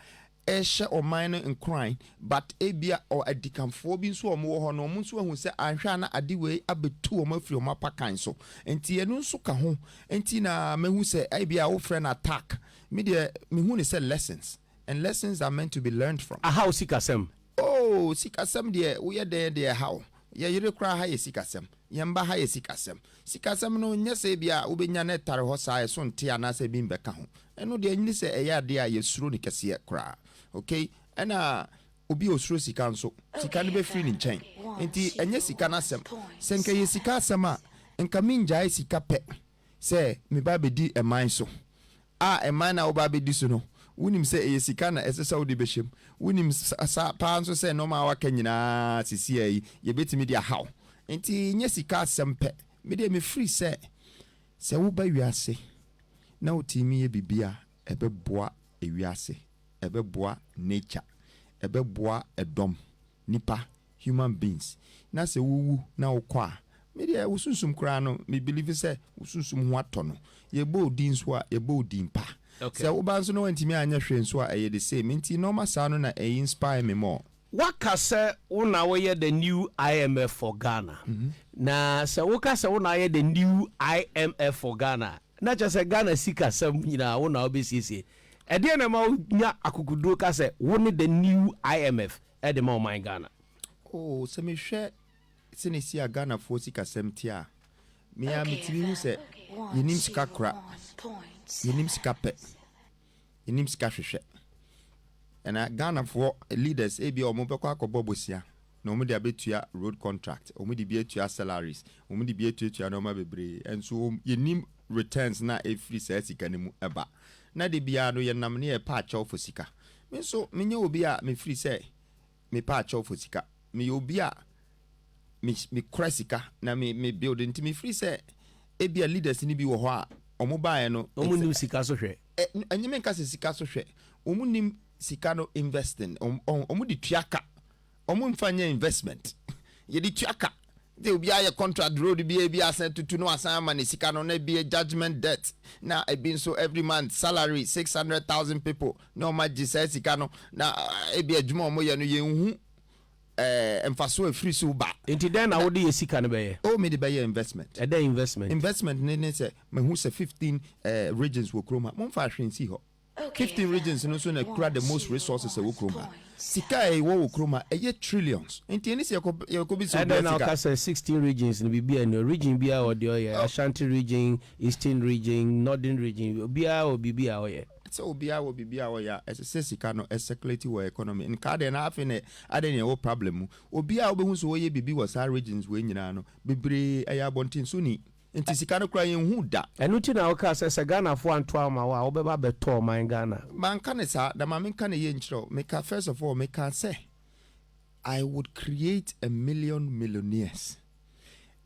ehye oman no nkran but ebia or adikamfo bi nso omo ho no omo nso ahu se anhwa na ade we abetu omo afiri omo pakan so enti enu nso ka ho enti na mehu se ebia wo friend attack me de mehu ne se lessons and lessons are meant to be learned from how sikasem oh sikasem de wo ye de how ye yire kra ha ye sikasem yemba ha ye sikasem no nyese bia wo benya na tare ho saa so nte anase bi mbeka ho eno de nyini se eya de a ye suro ni kese kra okay ena obi osuro sika nso sika ne be free ni nchen enti enye sika na asem senka ye sika asem a enka minja sika pe se me ba be di eman so eman na wo ba be di so no wunim se ye sika na esesa wo de behiem wunim sa pa nso se no ma waka nyina sisi ayi ye betimi dia haw enti nye sika asem pe me de me free se wo ba wiase na otimi ye bibia ebeboa ewiase ebeboa nature ebeboa edom nipa human beings na se wuwu na ukwa me de usunsum kra no me believe se usunsum ho atono ye bo odin so a ye bo odin pa okay. Se wo ba nso no wantimi anya hwe nso a ye the same nti normal sa no na inspire me more. Waka se una we the new IMF for Ghana. Na se waka se una ye the new IMF for Ghana. Na just say Ghana sika sam nyina una obesiesie. E de na ma nya akukudo ka se woni the new IMF e de ma my Ghana. Oh, se me hwe se ne sia Ghana fo sika sam tia. Me a mitimi hu se yenim sika kra. Yenim sika pe. Yenim sika hwehwe. And Ghana for leaders ebi omo bekwa akobo bosia na omo de abetua road contract omo de bietua salaries omo de bietua no ma bebre enso yenim returns na every sika ne mu eba na de bia no yenam ne e pa cha ofo sika me so menye obi a me free say me pa cha ofo sika me obi a me sika na me build into me free say ebi a leaders ni bi wo ho a omo bae no omo nim sika so hwe anyeme nka sika so hwe omo nim sikano investing omu di tuaka omu mfanya investment ye di tuaka de obi aye contract road bi asan tutu no asan ma ne sikano na bi judgment debt na e bin so every month salary 600,000 people no ma jisa sikano na e bi adwuma omo ye no ye hu emfaso e free so ba enti den na wo de ye sikano be ye o me de be ye investment e dey investment ne se me hu se 15 regions wo kroma mo fa hwe nsi ho 15 regions no so na kura the most resources e wo kroma sika e wo kroma e ye trillions enti eni se ye bi so and then now ka 16 regions no bibia no region bia o de oye Ashanti region, Eastern region, Northern region bia o bibia oye so obia wo bibia o ya ese sika no circulate wo economy in ka de na afi ne ade ne wo problem obia wo behu so wo ye bibi wo sa regions we nyina no bebre e ya bontin so ni enti sika no kra yen hu da enu ti na wo ka se Ghana fo anto ama wa wo be ba beto man Ghana man ka ne sa da ma men ka ne ye nchiro me ka first of all me can say I would create a million millionaires,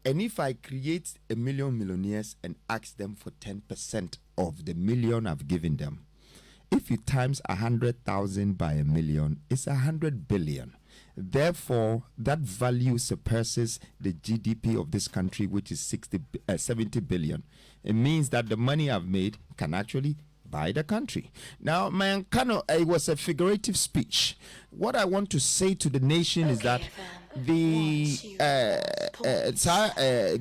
and if I create a million millionaires and ask them for 10% of the million I've given them, if you times 100,000 by a million, it's 100 billion. Therefore, that value surpasses the GDP of this country, which is 70 billion. It means that the money I've made can actually buy the country. Now, it was a figurative speech. What I want to say to the nation is that the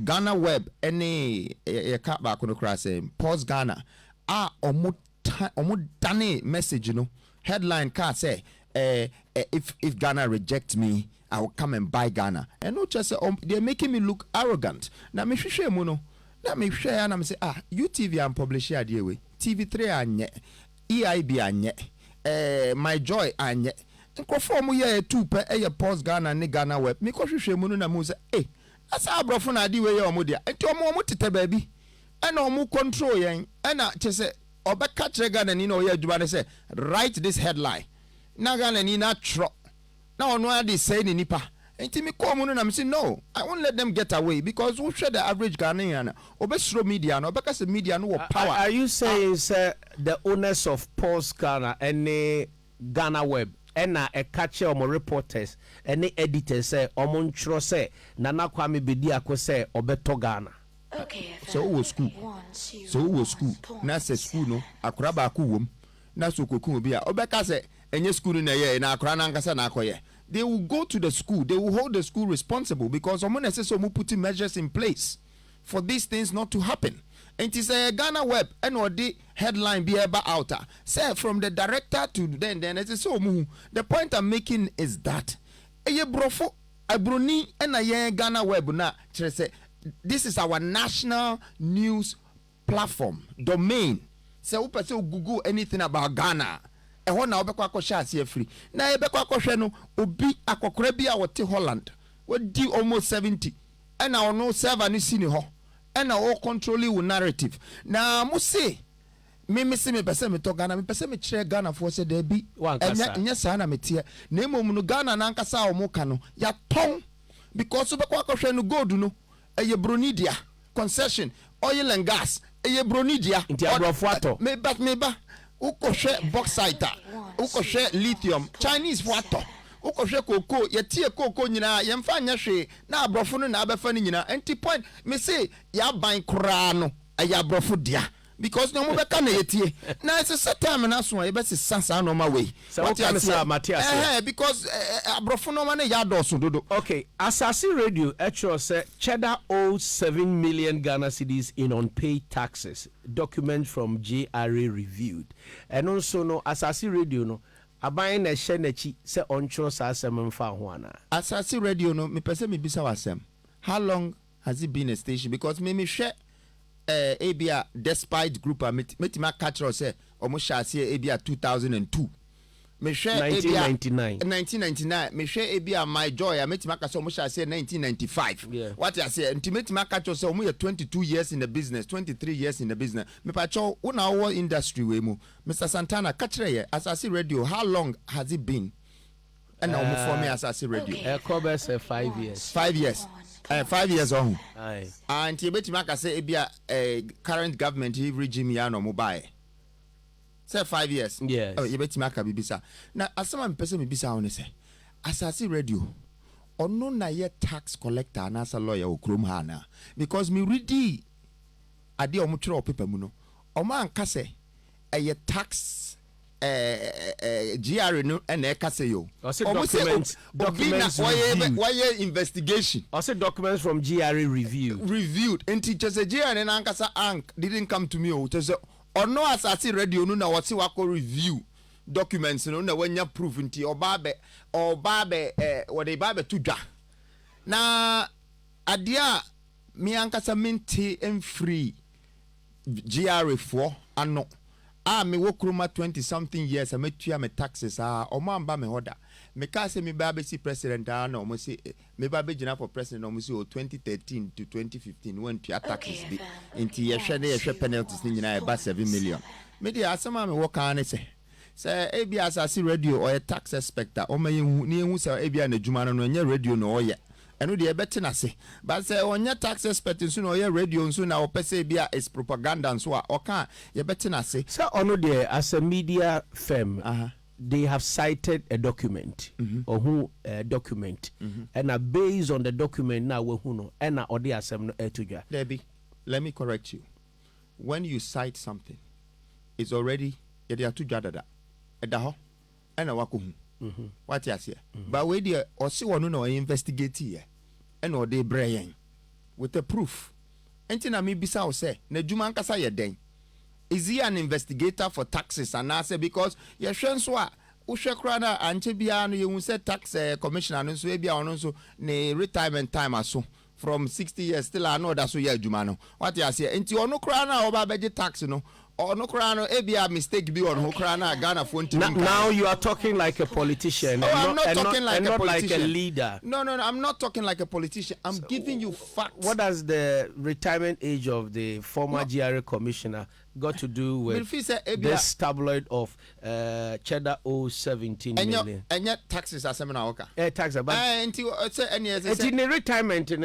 Ghana Web, any Pause Ghana, dane message, headline car say, if Ghana rejects me, I will come and buy Ghana. And not just they're making me look arrogant. Now me share mono. Now me share and I'm say UTV and publish here the way. TV3 anye, EIB anye, My Joy anye. Nkofo mu ye two pe Pause Ghana ne Ghana Web. Me ko hwehwe mu no na mu say that's how brofo na di we ye omo dia. Enti omo tete baabi. And omo control yen. And say obeka kire Ghana ni na oye adwuma ne say write this headline. Na Ghana ni na tro. Na ono ade say ni nipa. Enti me call mu no na me say no, I won't let them get away because we share the average Ghanaian. Obesro media no obeka say media no power. Are you saying the owners of Pause Ghana and Ghana Web ɛna ɛka kyerɛ ɔmo reporters ɛne editors sɛ ɔmo ntwerɛ sɛ Nana Kwame Bediako sɛ ɔbɛtɔ Ghana. So who was school na say school no akora ba ko wom na so koku obi a obeka say enye school na ye na akora na nkasa na akoye. They will go to the school, they will hold the school responsible because someone says so putting measures in place for these things not to happen. And it is a Ghana web and what the headline be about outer say from the director to then it is so the point I'm making is that eye brofo abroni and a Ghana web na say this is our national news platform domain. Say who person Google anything about Ghana. E ho na obekwa akosha ase free. Na ebekwa akoshe no obi akokora bi a wote Holland. We di almost 70. And now no server ni sini ho. And now all controlling with narrative. Na mo say me se me pese me to Ghana me pese me kire Ghana for say there be enya sa na metie. Na emom no Ghana na nkasa o mo ka no ya ton because obekwa akoshe no gold no eye bronidia concession oil and gas eye bronidia nti abrofo ato me ba ukoshe bauxite ukoshe lithium Chinese for ato ukoshe cocoa yetie cocoa nyina yemfa nya hwe na abrofo no na abefa ni nyina enti point me say ya ban kra no eye abrofo dia because no mo beka na yetie na it's a time na so e be se sansa no ma way what you say Matthias because abrofo no ma na ya do so dodo. Okay, Asasi Radio actually say cheddar owes 7 million Ghana cedis in unpaid taxes. Document from JRA reviewed. And also no Asasi Radio no aban na hye na chi say onchro sa asem mfa ho ana. Asasi Radio no me pese me bisa wasem. How long has it been a station? Because me share ABA despite group metima catch us say omo shase ABA 2002 me share 1999 me share ABA my joy metima catch omo shase 1995 what I say metima catch us say omo 22 years in the business 23 years in the business me pacho una our industry we mu Mr. Santana catch here Asasi Radio how long has it been and omo for me Asasi Radio cover say 5 years 5 years 5 years on. Aye. And you bet me say ebia current government regime ya no mobile. Say 5 years. Yes. Oh, you bet me aka bibisa. Na asama mpese me bisa one say. Asasi Radio. Ono na ye tax collector na asa lawyer okrom ha na. Because me ready ade omo twerɛ paper mu no. Omo anka say eye tax GR no and ekase yo. Documents why investigation. Also documents from GRA reviewed. And teachers a GR and ankasa ank didn't come to me o to say or no Asasi Radio no na what see wako review documents no na when you proof nti obabe what they babe to dwa. Na adia me ankasa minti and free GRA for ano me work room 20 something years I met you my taxes o man ba me hoda me ka say me ba be si president no mo say me ba be gina for president no mo say 2013 to 2015 when tu taxes be inti ye hwe penalties ni nyina e ba 7 million me dey asema me work an say ebi Asasi Radio or a tax inspector o me hu ni hu say ebi na djuma no nye radio no oye eno de ebeti na se but say onye tax expert nso na oye radio nso na opese bia is propaganda nso a oka ye beti na se so ono de as a media firm they have cited a document or who document and based on the document now we who no and odi asem no etudwa Debbie, let me correct you. When you cite something it's already ye dey atudwa dada edaho and wako hu what you say but we dey o si wono na investigate here and or they brain with the proof enti na me bisa o say na djuma nkasa ye den is he an investigator for taxes and I say because ye hwe nso a wo hwe kra na anche bia no ye hu say tax commissioner no so e bia ono so ne retirement time aso from 60 years still I know that so ye adjuma no what you say enti ono kra na oba beje tax no no crano ebia mistake be on who crana Ghana phone. Now you are talking like a politician. I'm not talking like a politician. Like a leader. No, I'm not talking like a politician. I'm giving you facts. What does the retirement age of the former GRA commissioner got to do with this tabloid of cheddar 17 million? And yet taxes are seminar okay. Tax about until it's in retirement and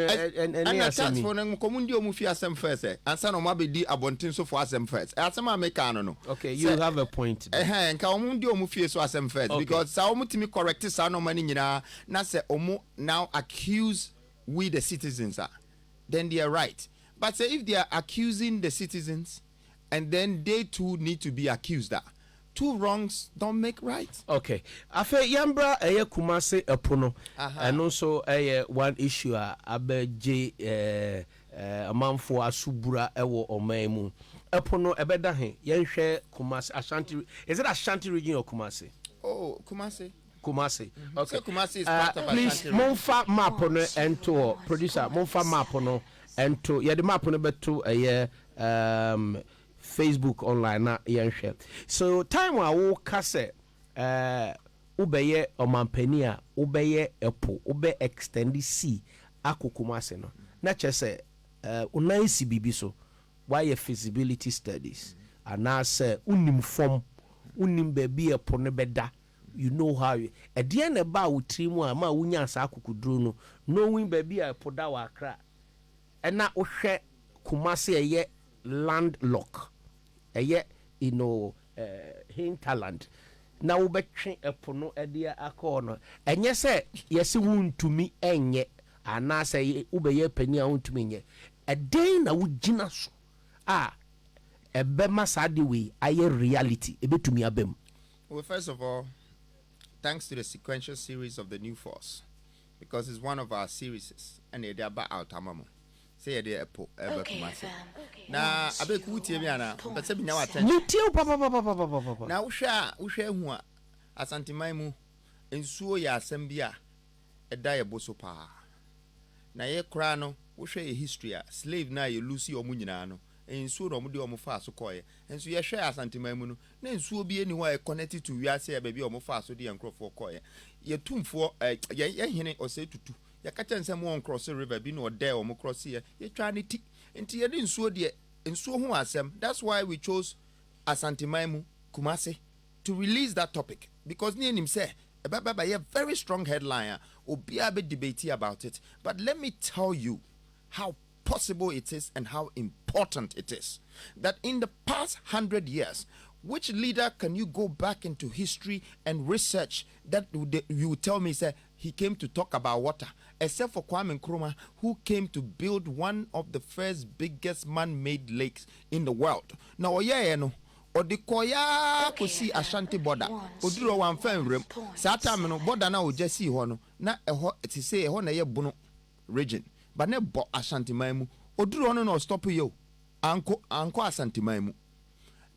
tax for them community mufia sem first and son of mabedi abontin so for them first. asema make no. Okay, you have a point. Nka omu di omu fie so asem first because sa omu timi correct sa no mani nyina na say omu now accuse we the citizens then they are right. But say if they are accusing the citizens and then they too need to be accused two wrongs don't make right. Okay. Afe yambra eye Kumase epono. And also one issue abeje amanfo asubura ewo omaimu. Epono ebeda he yenhwe Kumase Ashanti. Is it Ashanti region or Kumase? Oh, Kumase. Kumase. Okay. So Kumase is part of please, Ashanti. Monfa mapono ento producer Monfa mapono ento ye the mapono beto Facebook online na yenhwe. So time wa wo kase ubeye omampani a ubeye epo ube extend C akokumase no na chese unansi bibi so why feasibility studies and say unim form unim baby epo ne beda you know how at the end about trimu a ma wunya sa akukuduro no knowing baby epo da wa akra and na ohwe Kumase eye landlock eye hinterland na wo betwe epo no ede akọ no enye se yesi wuntumi enye ana se ubeye pani a wuntumi enye eden na wugina so ebe masade we aye reality ebetumi abem. Well, first of all, thanks to the sequential series of the New Force, because it's one of our series and they're about autonomy. Say they epo ebe Kumase. Na Abeiku utie mi ana, mpese bi na wa attention. Mutie papa. Na uhwe hu a asanteman mu ensuo ya asem bia eda ye boso pa. Na ye kra no uhwe ye history a slave na ye lucy omu nyina no ensuo no de omu fa so koye. Enso ye hwe asanteman mu no na ensuo bi eni ho a connected to wiase ya baby omu fa so de enkrofo koye. Ye tumfo ye hene ose tutu. Ya kacha nsem won cross river bi no de omu cross ye twa ne ti. Enti ye de ensuo de ensuo ho asem. That's why we chose asanteman mu Kumase to release that topic because near him say a very strong headline obia be debate about it, but let me tell you how possible it is and how important it is that in the past 100 years, which leader can you go back into history and research that you tell me say he came to talk about water, except for Kwame Nkrumah, who came to build one of the first biggest man-made lakes in the world. Now Odikoya kosi Ashanti border oduro wan fan rem time no border na ojasi ho no na eho ti say eho na ye bunu region but ne bo Ashanti man mu oduro no stop yo anko Ashanti man mu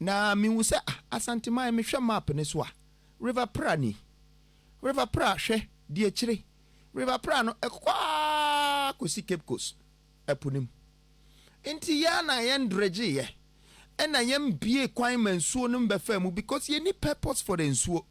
na mi wu say Ashanti man me hwe map ne so a river pra hwe di akire river pra no ekwa kosi Cape Coast epunim enti ya na ye ndreje ye and I am be a crime and so number firm because you need purpose for the ensuo.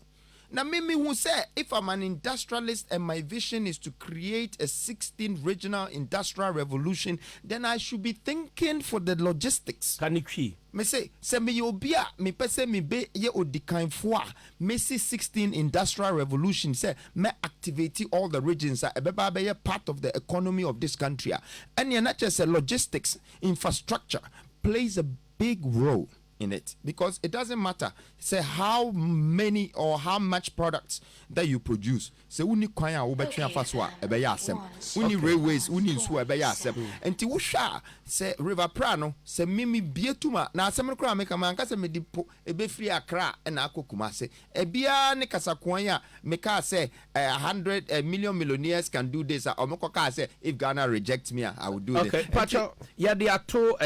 Now, me who say if I'm an industrialist and my vision is to create a 16th regional industrial revolution, then I should be thinking for the logistics. Can you me say me obia me pese me be ye odikan foa me see 16 industrial revolution say me activate all the regions ebeba be part of the economy of this country and not just logistics infrastructure plays a big role in it because it doesn't matter say how many or how much products that you produce say uni kwan a wo betwe afa so a ebe ya asem uni railways uni nsu ebe ya asem enti wo hwa say river pra no say mimi bietuma na asem kra me kama anka say me dipo ebe free Accra na Kumase ebia ne kasa kwan a me ka say 100 million millionaires can do this or me ka say if Ghana rejects me I will do this. Okay pacho ya de ato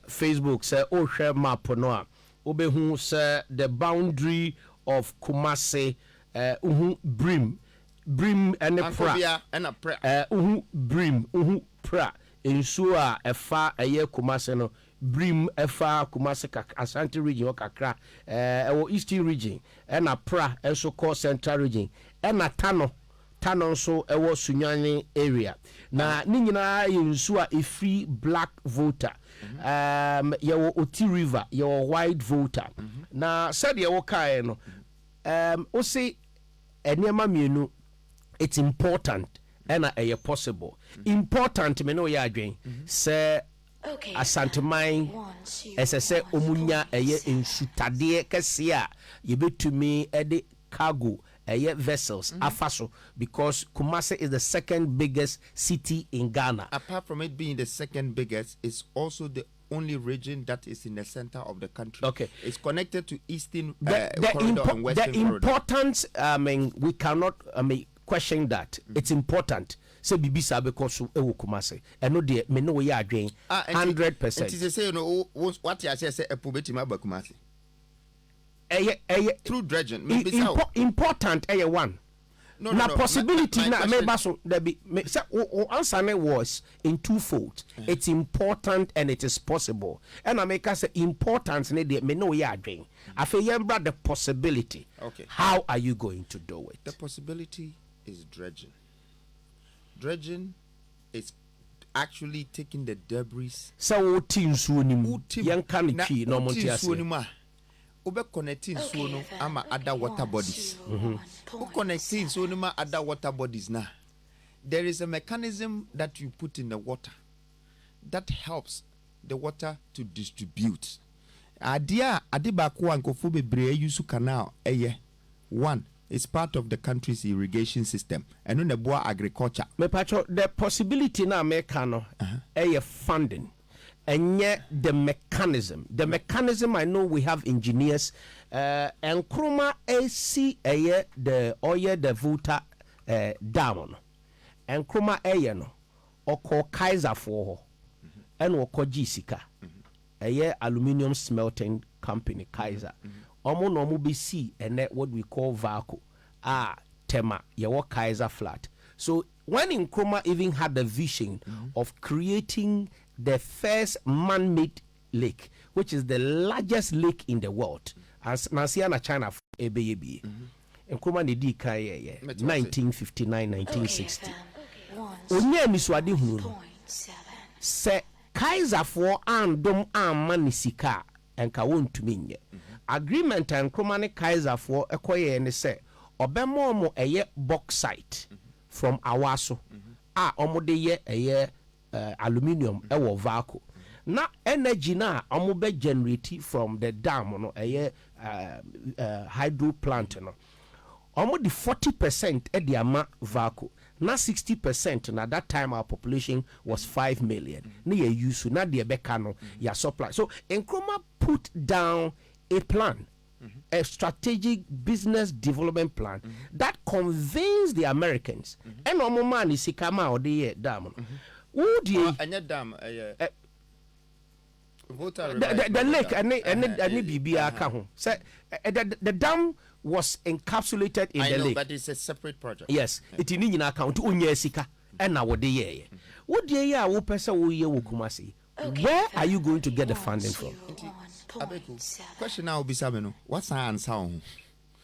Facebook say o hwe map no a obehu say the boundary of Kumase brim and pra brim pra ensuo a efa Kumase no brim efa Kumase Ashanti region kakra eastern region and a pra enso called central region and a tano nso ewo Sunyani area na ni nyina ensuo a free black voter yewo Oti River yewo white voter na said yewo kai no o say enema mienu it's important and possible important me no ya adwen say asanteman ɛsɛ omunya ɛyɛ nsutade kɛse a yɛbɛtumi ɛde cargo vessels afaso, because Kumasi is the second biggest city in Ghana. Apart from it being the second biggest, it's also the only region that is in the center of the country. Okay, it's connected to Eastern corridor and Western the importance. We cannot question that. It's important. So bibisa because ewo Kumasi. And no de me no we are doing 100%. It is say what you say e betima ba Kumasi. Through dredging. Important one. No, possibility na maybe so there be answer was in twofold. It's important and it is possible. And I make us importance me know we are doing. I feel the possibility. Okay. How are you going to do it? The possibility is dredging. Dredging is actually taking the debris. So tin suonimu yanka ni twi no montiase. Ube connecting suono ama other water bodies. Connecting suono ma other water bodies now. There is a mechanism that you put in the water that helps the water to distribute. Adia adibako ankofo bebre use canal one is part of the country's irrigation system and on the boa agriculture. Me patcho the possibility na make no funding. And yet the mechanism I know we have engineers and Kroma AC the oil the Volta down and Kroma no or Kaiser for and or Jessica aluminium smelting company Kaiser omo no mo be see and that what we call Vaco tema your Kaiser flat. So when Nkrumah even had the vision of creating the first man-made lake, which is the largest lake in the world, as Nansiana China ABAB. Nkrumah ne di kai 1959 1960. Onye miswadi hunu. Se Kaiser for andom amani sika enka wontumi nye. Agreement and Nkrumah ne Kaiser for ekoye ne se obemo mo eye bauxite from Awaso omo de ye aluminium ewo vaco na energy na omo be generate from the dam no hydro plant no omo the 40% e de ama vaco na 60% na that time our population was 5 million na ye use na de beka no ya supply. So Nkrumah put down a plan, a strategic business development plan that convinced the Americans and omo man is sikama or the dam dam the lake and bibia aka ho say the dam was encapsulated in the lake, but it's a separate project. Yes, it in nyina account onya sika and na wo de ye wo de ye a wo pese wo ye wo Kumasi. Where are you going to get the funding from? Abeiku, question now be no what's the answer on?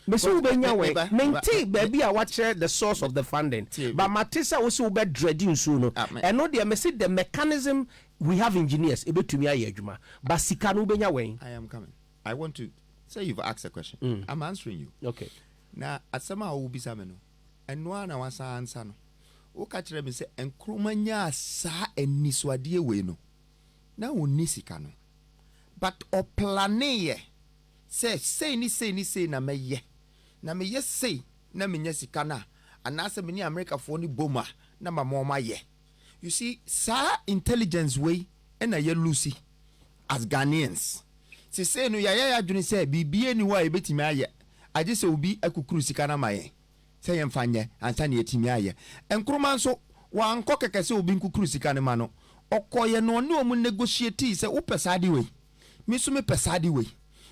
Meso ubenya we maintain baby a watch the source of the funding, but matisa also be dreading soon. And no dey me see the mechanism. We have engineers ebetumi aye adwuma, but sika no ubenya we. I am coming. I want to say you've asked a question. I'm answering you. Okay. Now asema wo bisa me no eno na wasa answer no wo ka kire me say Nkrumah nya sa eniswade we no na woni sika no but o plane say ni na meye say na menya sika na anase me ni America fo ni boma na ma ye. You see, sa intelligence way and a Lucy as Ghanaians. Se say no ya adwene say bibie ni wa ebetimi aye. I just will be a kukuru sika na maye. Say yemfanye ansa na yetimi aye. Nkrumah nso wa anko keke se obi kukuru sika ne ma no. Okoye no ne omu negotiate say wo pesade we. Me so me pesade we.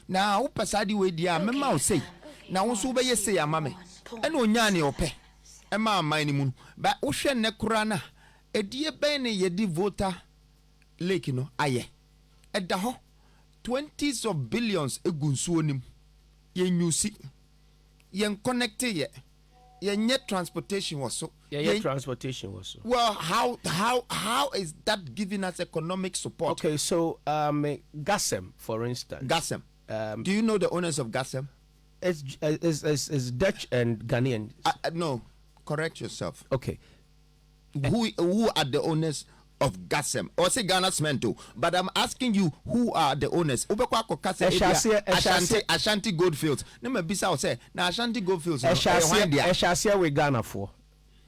Na wo pesade we dia mema wo say. Na wo so be ye say ama me. E na onya ne ope. E ma aman ni mu. Ba wo hwe ne kura na edie ben ne yedi Volta lake no aye. Eda ho 20s of billions egunsuo nim. Ye nyusi. Ye connected ye. Ye net transportation was so. Yeah, transportation was so. Well, how is that giving us economic support? Okay, so Gassem, for instance. Gassem. Do you know the owners of Gassem? It's Dutch and Ghanaian. No, correct yourself. Okay. Who are the owners of Gasem or say Ghana Cemento, but I'm asking you who are the owners. Ashanti Goldfields. Number bisa say na Ashanti Goldfields. Eshasia we Ghana for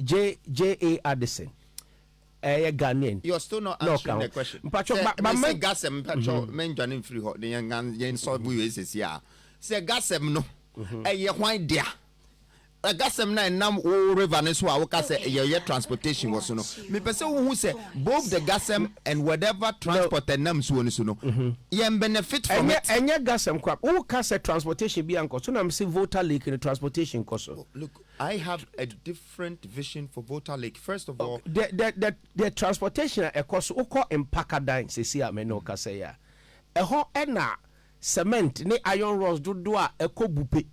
J.A. Addison. Ghanaian. You're still not answering the question. But Gasem Pacho men joining free hot the young so we is yeah. Say Gasem no. Wine dear. A gasem na nam o river ne so a woka say your transportation was no me pese who say both the gasem and whatever transport nam so no ye benefit from it enya gasem kwap who ka say transportation bi anko so na me say voter lake in the transportation koso. Look, I have a different vision for voter lake. First of all, the transportation e koso uko empakadan se si a me no ka say ya e ho na cement ne iron rods dodo a ekobupe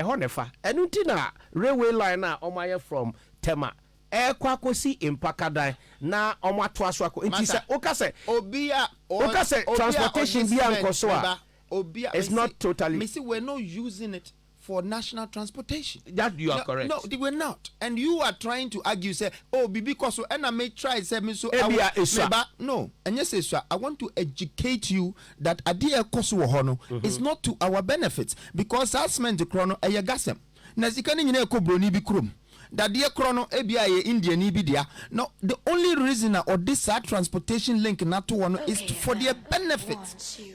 nefa enutina railway line na omaye from Tema kwakosi impakadan na omato so ako nti se okase transportation bi ankoso a it's not totally me see we're not using it for national transportation. That you are correct. No, they were not. And you are trying to argue, say, oh, because so, and I may try, say, me so, no. And yes, sir, I want to educate you that idea koso hono is not to our benefits because that's meant to chrono a gasem. Nazikani yine ko broni bi krum. That dear chrono ebia ye India ni bi dia. No, the only reason or this transportation link not to one is for their benefit.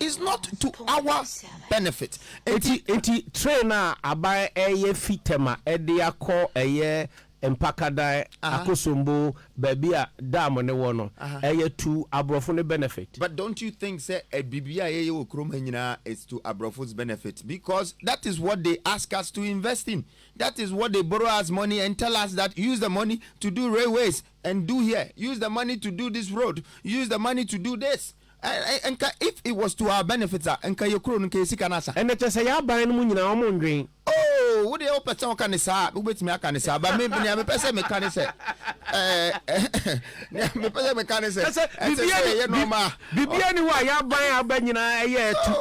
It's not to our benefit. Eti trainer abai eye fitema edia ko eye empakada akosombo baby a dam ne wono eye to abrofo ne benefit. But don't you think say a bibia eye wo krom hanyina is to abrofo's benefit because that is what they ask us to invest in. That is what they borrow us money and tell us that use the money to do railways and do here. Use the money to do this road. Use the money to do this. And if it was to our benefits, and can you crown Kanasa? And it is a yaban munina omundring. Oh, would you open some kind of sa? Who bet me a canisa? But maybe I'm a person mechanic. To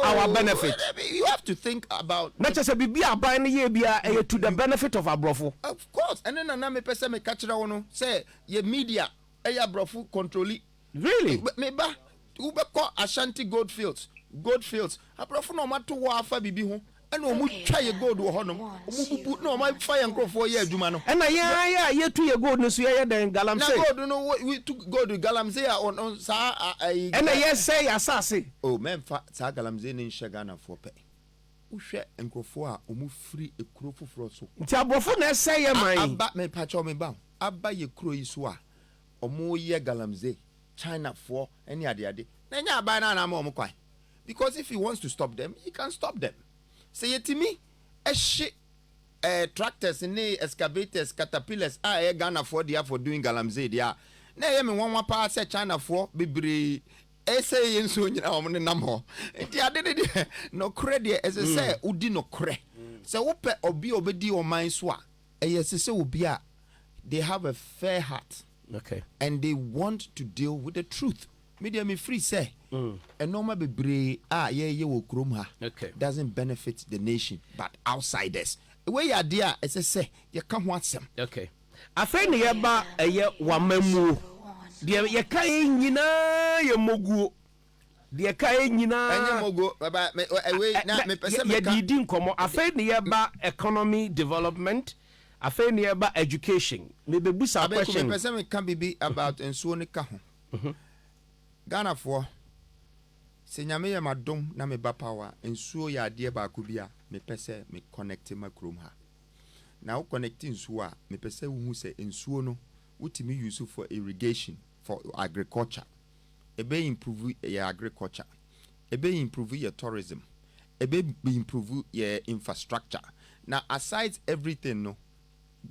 our benefit. You have to think about not just a bibia buying a year to the benefit of our brofo. Of course, and then I'm a person me catch that say your media a brofo control. Really? Maybe who call Ashanti Goldfields. A brofo no matter what for bibi ho. And no try a gold or honor. No, my fire and grow for a year, Jumano. And yeah, 2 year gold, no, then Galam say. I don't know what we took go to Galamzea on Sa. And yes, say assassin. Oh, man, Sa Galamzea in Shagana for pay. Ushe and go for a free a crew for Frosso. Tabofuna say, my bat me patch on me bound. I buy your crew is wa or more year Galamzea, China for any idea. Then ya buy Nana Kwame. Because if he wants to stop them, he can stop them. Say it to me, a shit tractors and excavators, caterpillars, Ghana for doing Galamzea. Na yemi one part say China for bibri essay in soon number. No credit as I say, udi no cre. So upe obi obedi o mind swa. Yes, say ubia. They have a fair heart. Okay. And they want to deal with the truth. Media me free say. And normal be will chrome her. Okay. Doesn't benefit the nation, but outsiders. Where you dear, as I say, you can't want some. Okay. I find the yaba a year one memu. Dear ye kain yina ye mogu. Dear kain yina mogu about me didn't come. I find the yaba economy development. I find the yaba education. Maybe busa question. It can be about and so on. Ghana for Senyame ya madom na me ba power ensuo ya ade ba ko bia me pese me connect ma krom ha na wo connect nsuo a me pese wo hu se ensuo no wutimi use for irrigation for agriculture ebe improve your agriculture ebe improve your tourism ebe improve your infrastructure. Now aside everything no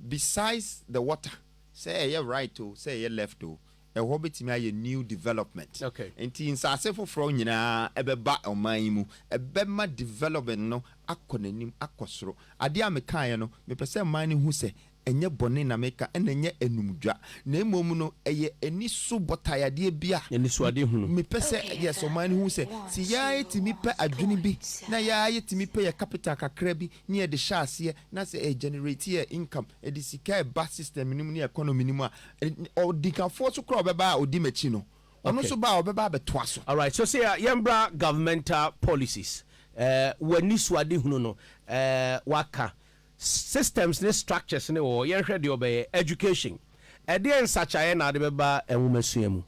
besides the water say you right to say you left to a hobbit me a new development. Okay. And in Sasefo from nyina ebeba omaimu ebema development no akonanim akosro ade a meka no me pese man hu se enye bone na meka enye enumdwa na emom no eye eni so botayade bia eni so ade hunu me pese yes man hu se si ya etimi pe adwene bi na ya etimi pe ya capital kakra bi ne ye de shaase na se generate ye income e de sika ba system nim ne economy nim a o dikafo so kro beba odi machi no Ono so ba obeba betoa so. All right, so say yembra governmental policies wani swadi hunu no waka systems ne structures ne wo yenhwe de obey education ede ensachaye na de beba enwumasua mu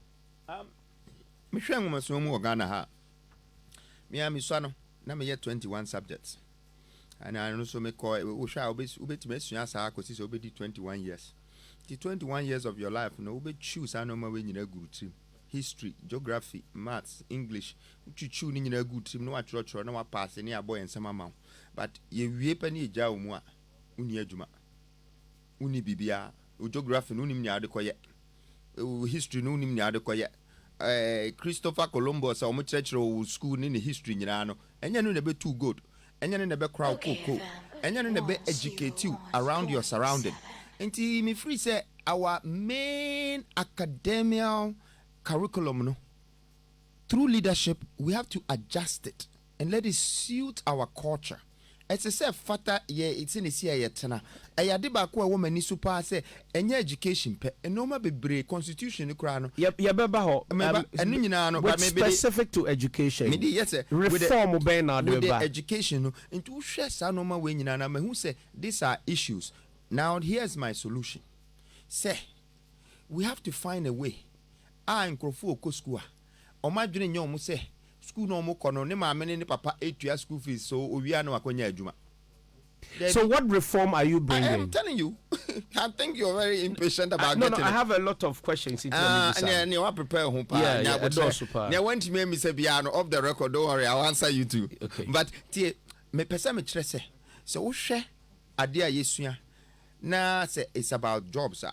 me hwe enwumasua mu Ghana ha me am so no na me 21 subjects and I also me call we sha obeti mesua sa akosi so obedi 21 years. The 21 years of your life no obe choose anoma we nyina guru trim. History, geography, maths, English, chuchu ni nyina good team no atro na wa pass ni aboy ensema ma. But ye wie pa ni eja omu a uni adwuma. Uni bibia, geography no nim nya ade koye. History no nim nya ade koye. Christopher Columbus a omo church school ni history nyina no. Enya no na be too good. Enya no na be crowd koko. Enya no na be educate you around your surrounding. Enti me free say our main academic curriculum no through leadership we have to adjust it and let it suit our culture. It's a say fata ye it's in the yetena e de ba ko e wo mani super say enye education pe enoma bebre constitution kura no ye beba ho enu nyina no but specific to education me yes reform be na de ba education no into hwe sa no ma we nyina na mahu say these are issues. Now here's my solution. Say we have to find a way nkrofo ko school o ma dwene nyom mo say school no mo kono ne ma ne papa etua school fees so owia na wakonya adwuma. So what reform are you bringing? I am telling you. I think you're very impatient about getting No, I have a lot of questions into and you prepare home pa. Yeah, when to me say piano off the record, don't worry, I'll answer you too. Okay. But me pesa me kyerɛ sɛ so wo hwɛ ade a yesua na say it's about jobs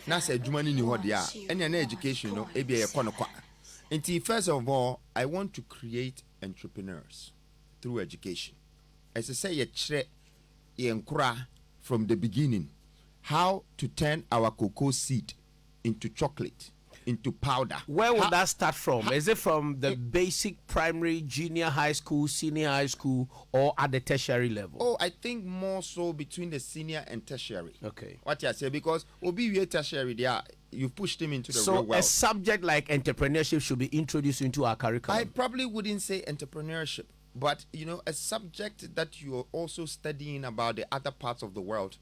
na say adwuma ni ho de a enya na education no e bia ye kɔ no kwa. Nti first of all I want to create entrepreneurs through education. As I say ye kyerɛ ye nkura from the beginning how to turn our cocoa seed into chocolate, into powder. Where would that start from? Is it from the basic primary, junior high school, senior high school, or at the tertiary level? Oh, I think more so between the senior and tertiary. Okay. What I say, because Obi tertiary, you pushed him into the real world. So a subject like entrepreneurship should be introduced into our curriculum? I probably wouldn't say entrepreneurship, but a subject that you're also studying about the other parts of the world.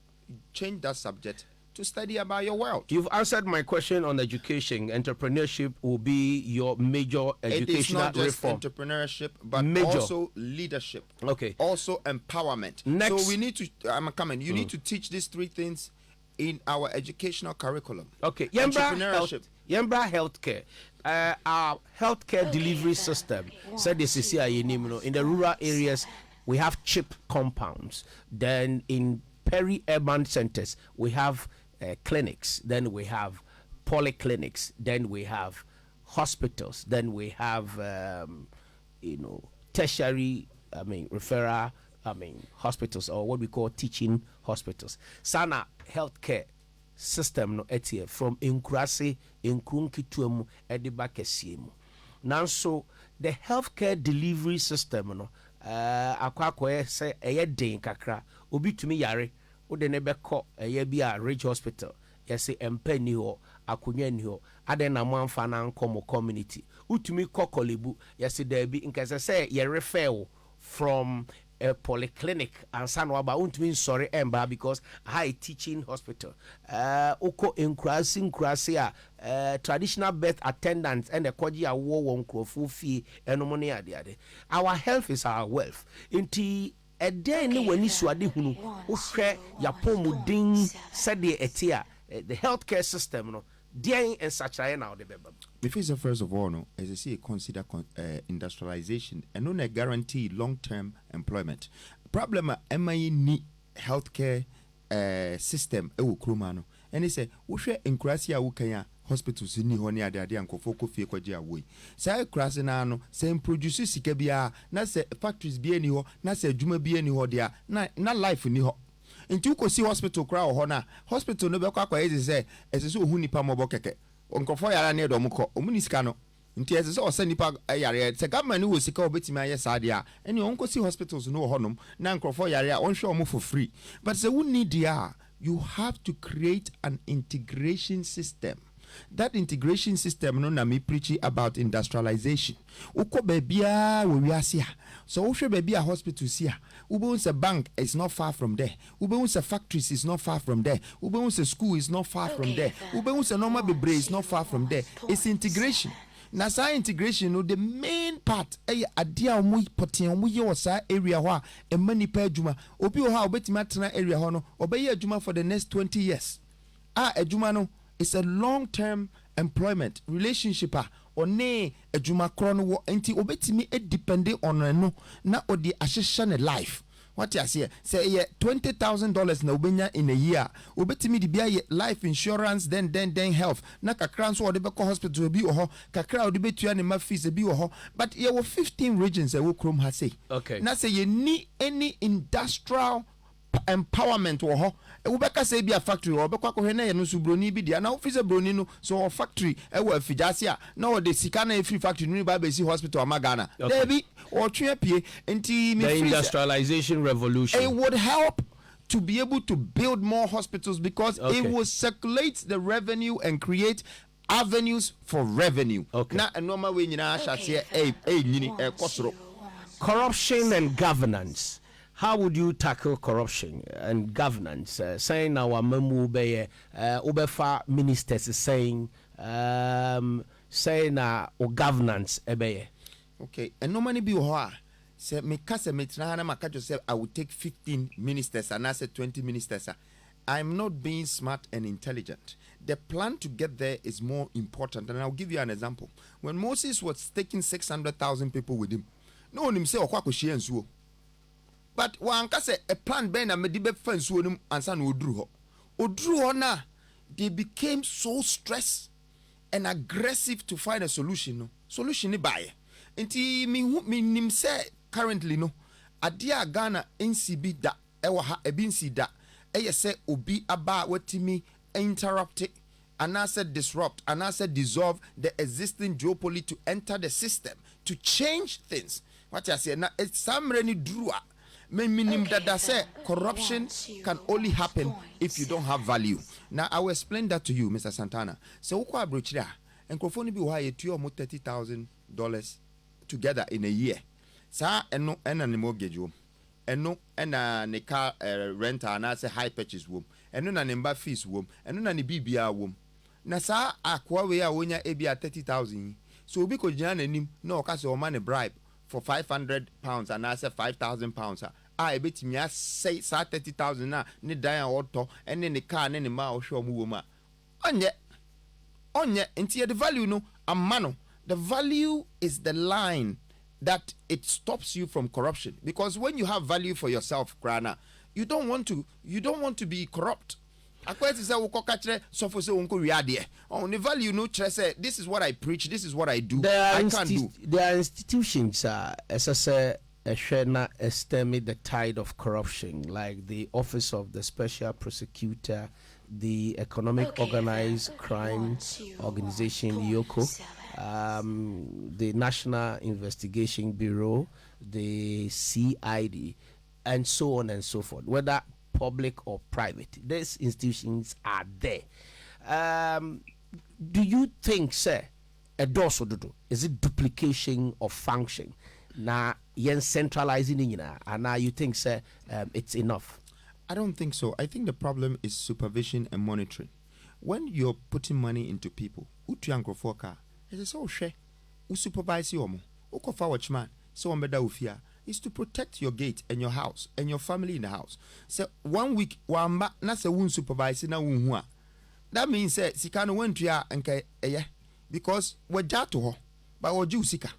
Change that subject to study about your world. You've answered my question on education. Entrepreneurship will be your major educational reform. It is not just entrepreneurship, but also leadership. Okay. Also empowerment. Next. So we need to, I'm coming, you need to teach these three things in our educational curriculum. Okay. Entrepreneurship. Yembra healthcare. Our healthcare delivery system said this is here in the rural areas we have cheap compounds. Then in peri-urban centers we have clinics, then we have polyclinics, then we have hospitals, then we have tertiary referral hospitals, or what we call teaching hospitals. Sana healthcare system no etie from inkurase inkunkituamu ediba kesiemu. Now so the healthcare delivery system no akwakoye say eye den kakra obi tumi yare wo de ne beko eye bi a Ridge Hospital yesi empa ni ho akonwa ni ho ade na mo amfa na nkomo community utumi kokolebu yesi there bi nkese say ye refer from a polyclinic and sanwaba untumi sorry emba because high teaching hospital oko inkrasi a traditional birth attendants and the koji awo won krofo fie enomo ne ade our health is our wealth inti eden ne wani suade hunu wo hwe yapomudin sede etia the healthcare system no dean and such now the beba. Before first of all, no, as I say, consider industrialization and not guarantee long-term employment. Problem ni healthcare system kromano. And they say, we share in Krasia Ukaya hospitals in Nihonia de Anko Foko Fia way. Say Krasinano, same produces Sikabia, not say factories be any ho, not say Juma be any ho dia, not life in ho. Into ko see hospital crowd hona hospital no be kwa ezi say eseso ohu nipa mobo keke onkofo yara ne do mko omuni sika no nti eseso osa nipa yare se government wo sika obetimi aye saade a ene onko see hospitals no honom na nkofo yare a onhwe omo for free but say we need dia you have to create an integration system That integration system no na me preaching about industrialization. Uko bebia we asia. So ushe bebia hospital sia. Ubunse bank is not far from there. Ubunse factories is not far from there. Ubunse school is not far from there. Ubunse normal bebre is not far from there. It's integration. Na sa integration no the main part adia omu poten omu ye wasa area ho a emani pa adwuma obi ho a obetima tena area ho no obeye adwuma for the next 20 years adwuma no is a long term employment relationship one adwuma kro no wo enti obetimi depend on no na odi ahyehye ne life. What you say $20,000 na ubenya in a year. Ubetimi di bia life insurance then health. Na kakra so ode be hospital bi oho, kakra ode betua ne ma fees bi oho. But ye were 15 regions e wo krom ha say. Okay. Na say ye need any industrial empowerment wo ho. Ubeka say bi a factory or bekwa ko hwe na ye no su broni bi dia na office broni no so factory e wo afijase a na wo de sika na free factory no ba be si hospital amagana. There be or the industrialization revolution. It would help to be able to build more hospitals because it will circulate the revenue and create avenues for revenue. Okay. Corruption and governance. How would you tackle corruption and governance? Saying our memu be ubefa ministers is saying or governance ebeye. Okay, and no money be hoa. Say me kase metrana makajo say I will take 15 ministers and I said 20 ministers. I'm not being smart and intelligent. The plan to get there is more important, and I'll give you an example. When Moses was taking 600,000 people with him, no one him say okwako shie nsuo. But one kase a plan ben na medibe fa nsuo nim ansa na oduru ho. Oduru ho na they became so stressed and aggressive to find a solution. No solution ni baye. Nti mi nim say currently no adia Ghana NCB da ewa ha ebinsi da eye say obi aba watimi interrupt it and I said disrupt and I said dissolve the existing duopoly to enter the system to change things. What I say now it's some reni drua minim that say corruption can only happen if you don't have value. Now I will explain that to you, Mr. Santana. So ukwa abrochira enkrofoni bi wa yetu omo $30,000 together in a year. Sa eno ena ne mortgage wom. Eno ena ne car rent and I say high purchase wom. Eno na ne mba fees wom. Eno na ne bibia wom. Na sa akwa we a wonya ebia 30,000. So obi ko jina nanim na oka se o man a bribe for £500 and I say £5,000. Ebetimi say sa 30,000 na ne dan auto ene ne car ne ma o hwe omu wom a. Onye nti the value no amano. The value is the line that it stops you from corruption, because when you have value for yourself, Grana, you don't want to be corrupt. The value no say this is what I preach, this is what I do. I can't do. There are institutions as I say estimate the tide of corruption, like the Office of the Special Prosecutor, the Economic Organized Crime Organization, YOCO, the National Investigation Bureau, the CID, and so on and so forth, whether public or private. These institutions are there. Do you think, sir, a doso dodo is it duplication of function? Now, yen centralizing in and now you think, sir, it's enough? I don't think so. I think the problem is supervision and monitoring. When you're putting money into people, it's so share. Who supervise you? Ukofa watchman. So umbeda ufia is to protect your gate and your house and your family in the house. So 1 week wamba na se wun supervise na wun. That means say sikano wentria enke because wajato ho ba oju sika.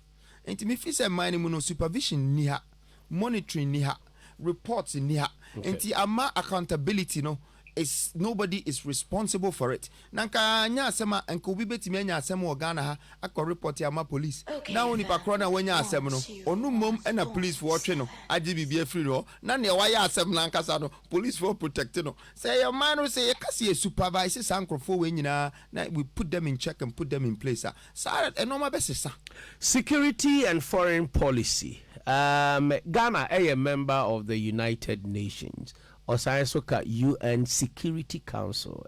Enti me fi say mine mu no supervision ni ha, monitoring ni ha, reports ni ha. Enti ama accountability no is nobody is responsible for it. Nanka nya asema enko obi betimi anya asema o Ghana ha akọ report ama police. Na oni pakro na wanya asem no onu mom na police for twe no agi bibia free no na ne waya asem nanka sa no police for protect no. Say your man will say kasi supervise sankrofo we nyina na we put them in check and put them in place. Sa enoma besesa. Security and foreign policy. Ghana a member of the United Nations or Science UN Security Council.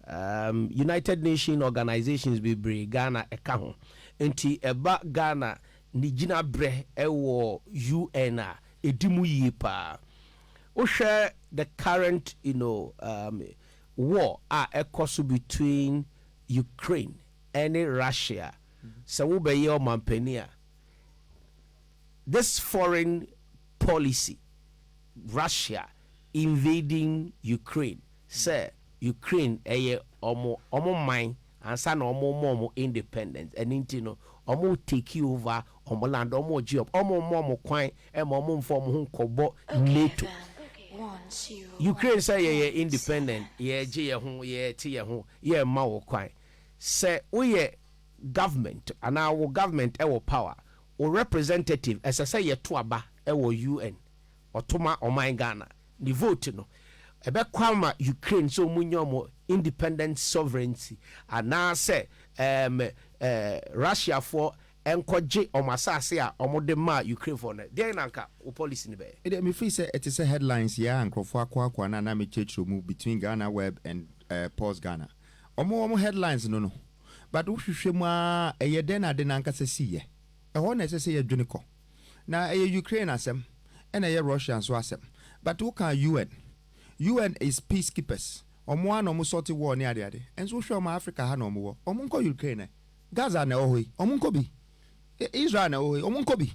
United Nations organizations bebree Ghana eka ho enti eba Ghana ni gina bre ewo UN a edimu yi pa o share the current war ekoso between Ukraine and Russia. So wo be ye o mampania this foreign policy, Russia invading Ukraine, say Ukraine omo mine and san omo independence and intino omo take over omo land omo job omo kwan e omo form ho kobo NATO. Ukraine say ye independent ye je ye ho ye ti ye ho ye ma wo kwan say we government and our government our power or representative as I say ye to aba ewo UN otoma oman Ghana ni vote no ebe kwama Ukraine so munyomo independent sovereignty and now say Russia for enkoje omasase a omode ma Ukraine for na dey nanka o policy ni be it me free say it is a headlines here and krofo akwa na me chechu move between Ghana Web and Pulse Ghana omo headlines no but wo hwehwe mu a eye den ade nanka se siye ho na se ye dwene ko na Ukraine asem and Russia so asem but who can UN is peacekeepers omo an omo sort war ni ade and so hwe Africa ha na omo nko Ukraine Gaza na oho omo nko bi Israel na oho omo nko bi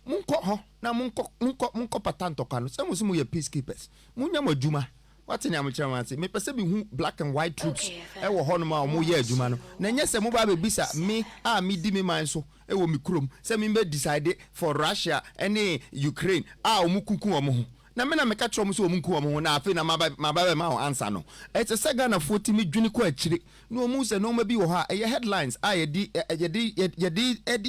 munko ho na munko patanto kanu se musimu ye peacekeepers munya madwuma what in am chairman say me pese bi hu black and white troops e wo ho no ma omo ye adwuma no na nye se mo ba be bisa me me di me man so e wo mi krom se me be decide for Russia and Ukraine omo kuku omo ho na me na me ka tro mo so omo kuku omo ho na afi na ma ma answer no e te se Ghana 40 mi dwuni ko akire no omo se no ma bi wo ha e headlines ye di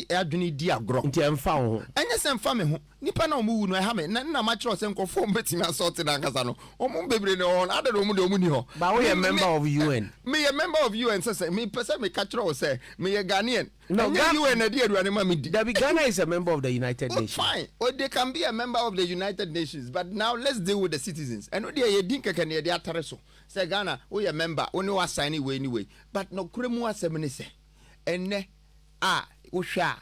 adwuni di agro nti emfa ho enye se emfa me ho nipa na omo wu no e ha me na ma tro se nkofo mbetimi assault na nkasa no omo bebre ne ho na de omo de omo ni ho ba we member of UN me a member of UN say me person me catch tro say me a Ghanaian no UN na di aduane ma me di Ghana is a member of the United Nations fine they can be a member of the United Nations but now let's deal with the citizens and no dey din keke ne dey atare so say Ghana we a member we no assign anyway but no kremu asem ne say enne wo hwa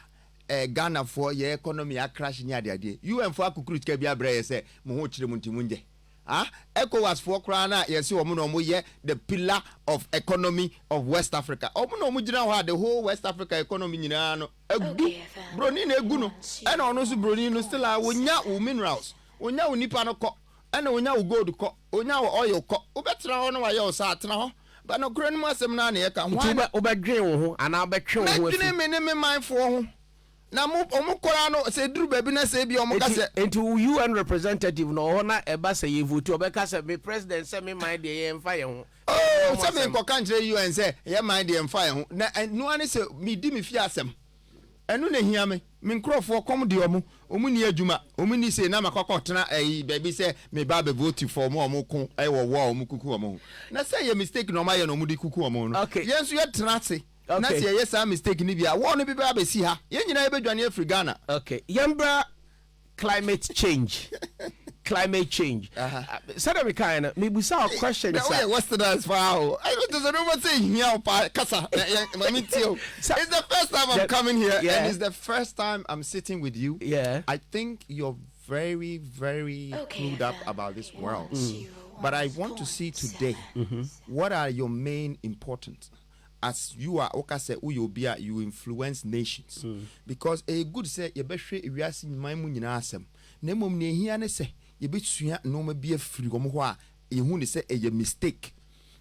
Ghana for your economy a crash ni ade UN for akukuru tika bia bra ye say mo ho kire mu ntimunje ECOWAS for krana yes omo no mo ye the pillar of economy of West Africa omo no mo gina ho the whole West Africa economy nyina no agu broni na egu no e na ono so broni no still wonya wo minerals wonya wo nipa no ko e na wonya wo gold ko wonya wo oil ko wo betra ho no wa ye o sa atena ho ba no kro no asem na na ye ka ho wo be dwen wo ho ana be twe wo ho afi na me mindful ho na omo kora no se duru baby na se bi omo ka se into UN representative no hona eba se ye vote obeka se me president se me mind dey emfa ye ho se me nko kan kire UN se ye mind dey emfa ye ho na no ani se me di me fi asem enu na hia me nkrofo kom de omo ni adwuma omo ni se na makoko tena baby se me ba be vote for omo ko wo omo kuku omo na se ye mistake no ma ye no omo di kuku omo no yenso ye tena se na se ye sa mistake ni bia wo no bi ba be si ha ye nyina ye bedwane afri Ghana yambra climate change said we kind me busa question sir what's the dance for how I don't know say here kasa it's the first time I'm coming here and it's the first time I'm sitting with you I think you're very clued up about this world but I want to see today what are your main important as you are okase uyobia you influence nations because a good say ye behwe ewiase nyman mu nyina asem na mom ne hia ne se ye betua no ma bia firi gom ho a ye hu ne se a mistake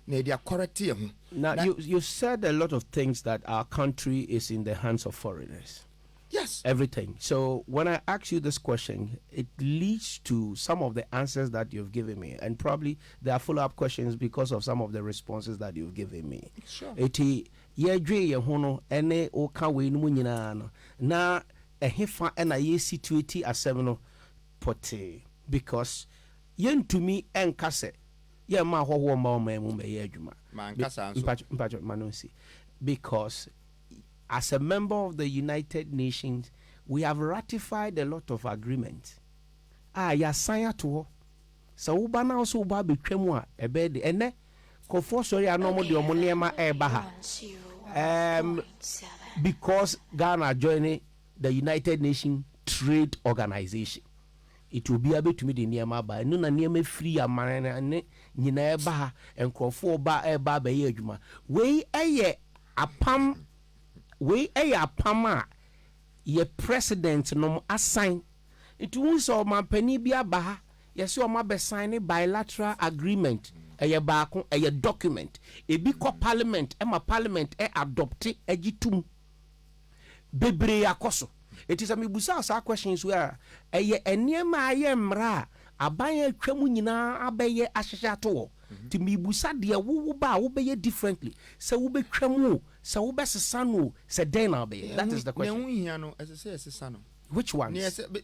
na dia correct ye hu. Now you said a lot of things that our country is in the hands of foreigners. Yes. Everything. So when I ask you this question, it leads to some of the answers that you've given me. And probably there are follow-up questions because of some of the responses that you've given me. Sure. Na ehefa ena ye situate asem no pote because yen to me enkase ye ma hwohwo ma mu me ye adwuma man kasa anso manonsi because as a member of the United Nations, we have ratified a lot of agreements. Ya sign to so uba na also uba betwemu a ebe de ene Kofo sorry anomo de omo niema eba ha. Because Ghana joining the United Nations Trade Organization, it will be able to meet the niema ba. No na niema free amana ne nyina eba ha enkofo ba eba ba ye adwuma. We eye apam a ye president nom assign. It won so mampani bi aba ha. Yes, you are sign a bilateral agreement. A baako a document. A big parliament, parliament adopted a jitum. Bebre akoso. It is a mibusa questions where a near my mra a buyer cremunina abeye ashato. To mibusa dear woo ba obey differently. So ube cremu, so ube sanu, said dena be. That is the question. As I say, as a son. Which one? Yes, but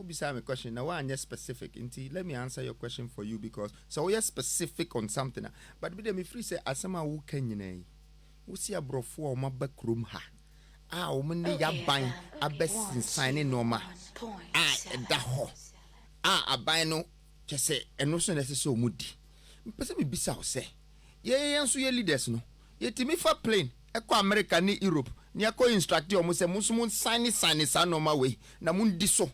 beside my question. Now, I'm specific. Let me answer your question for you because so we are specific on something. But be me free say asama who can you nay? We see a brofo or my back room ha. Many ya buying a best in signing norma. Da ho. A buy no just say and no so necessary moody. Person me bisa say. Ye so ye leaders no. Ye timi for plane. Eko America ni Europe. Ni ako instructor mo se musumun sign sa no ma way na mun di so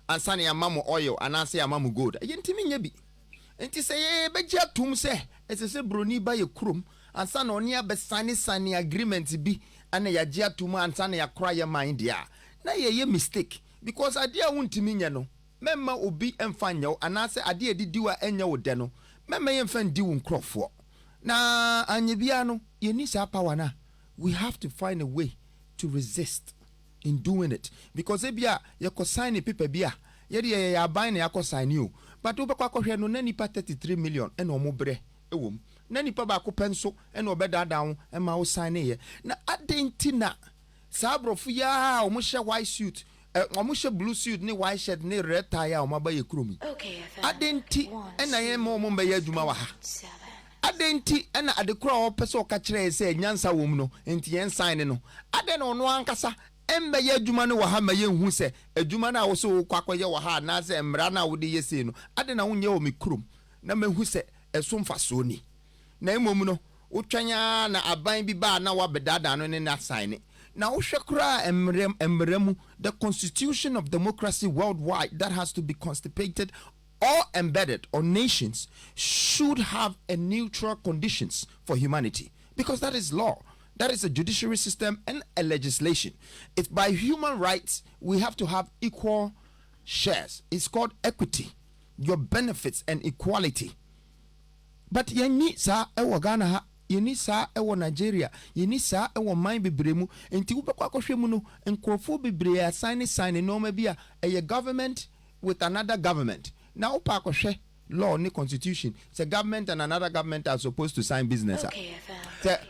ansa na yamamu oil anansa yamamu gold ayentimi nya bi enti se ye begia tum se ese broni ba ye krum ansa na oni abe sign agreement bi ana ya gia tum ansa na yakora ye mind dia na ye mistake because ade a wuntimi nya no memma obi emfa nya anansa ade edidiwa enya wo de no memma ye mfa ndi wo nkrofo na anyebia no ye ni sa power na we have to find a way to resist in doing it because ebia you ko sign a paper bia ye de ya ban na yakọ sign you but obekwa kohwe no na nipa 33 million e na omo bre ewom na nipa ba ko penso e na obeda down e ma wo sign ye na adentina sabrofu ya omo hye white suit omo hye blue suit ni white shirt ni red tie omo ba ye kromi adenti e na ye mo omo ba ye adwuma wa ha adenti ena adekura o pese o ka kire se nyansa wom no enti yen sign no ade no no ankasa embe ye adwuma no wa ha ma ye hu se adwuma na wo so kwakoye wa ha na se mra na wo de yesi no ade na wonye o mikrum na mahu se eso mfaso ni na emom no wotwanya na aban bi ba na wa bedada no ne na sign na wo hwekura emremu the constitution of democracy worldwide that has to be constipated or embedded on nations should have a neutral conditions for humanity because that is law. That is a judiciary system and a legislation. If by human rights we have to have equal shares, it's called equity, your benefits and equality. But you need sa ewo Ghana ha, you need sa ewo Nigeria, you need sa ewo mind bebremu enti wobekwa kohwemu no enkrofo bebre sign no ma bia a government with another government. Now, law ni constitution. It's a government and another government are supposed to sign business. Okay,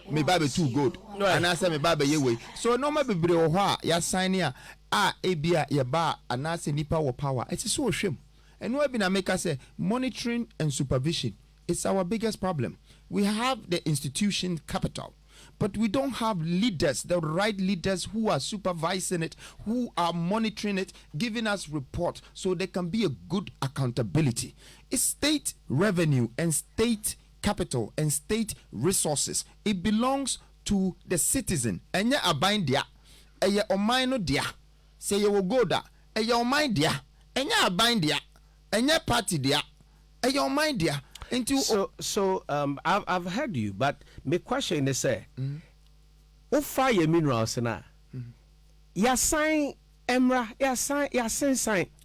me baby too good. And I say me baby ye way. So no me be ho ya sign here. Ebia ye ba anase nipa wo power. It's so shame. And no be na make us say monitoring and supervision. It's our biggest problem. We have the institution capital, but we don't have leaders, the right leaders who are supervising it, who are monitoring it, giving us report so there can be a good accountability. It's state revenue and state capital and state resources. It belongs to the citizen. Enya abain dia, eye omaino dia. Say you will go da, eye omain dia. Enya abain dia, enya party dia, eye omain dia. So I've heard you, but my question is ufa ye minerals na ya sign emra ya sign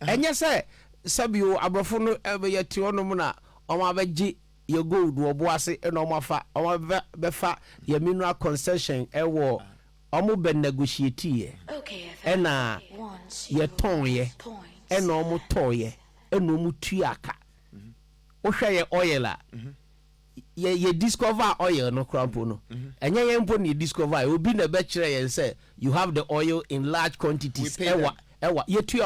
enye say sabio abrofo no ebe ye ti onom na o ma beji ye gold wo bo ase e no mafa o ma befa ye mineral concession e wo o mo be negotiate ye e na ye ton ye e na o mo to ye e no mo tuaka o hwe ye oil a ye discover oil no crampo no enye ye mpo ni discover obi na be kire ye say you have the oil in large quantities ewa ye tu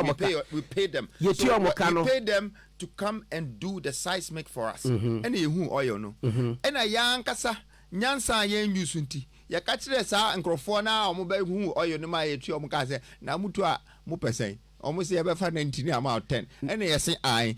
we pay them ye tu we pay them to come and do the seismic for us and ye hu oil no and ya nkasa nyansa ye use nti ye ka kire sa nkrofo na o mo ba hu oil no ma ye tu o mo ka say na mutu a mo pesen almost ever find 19 about 10 and yes I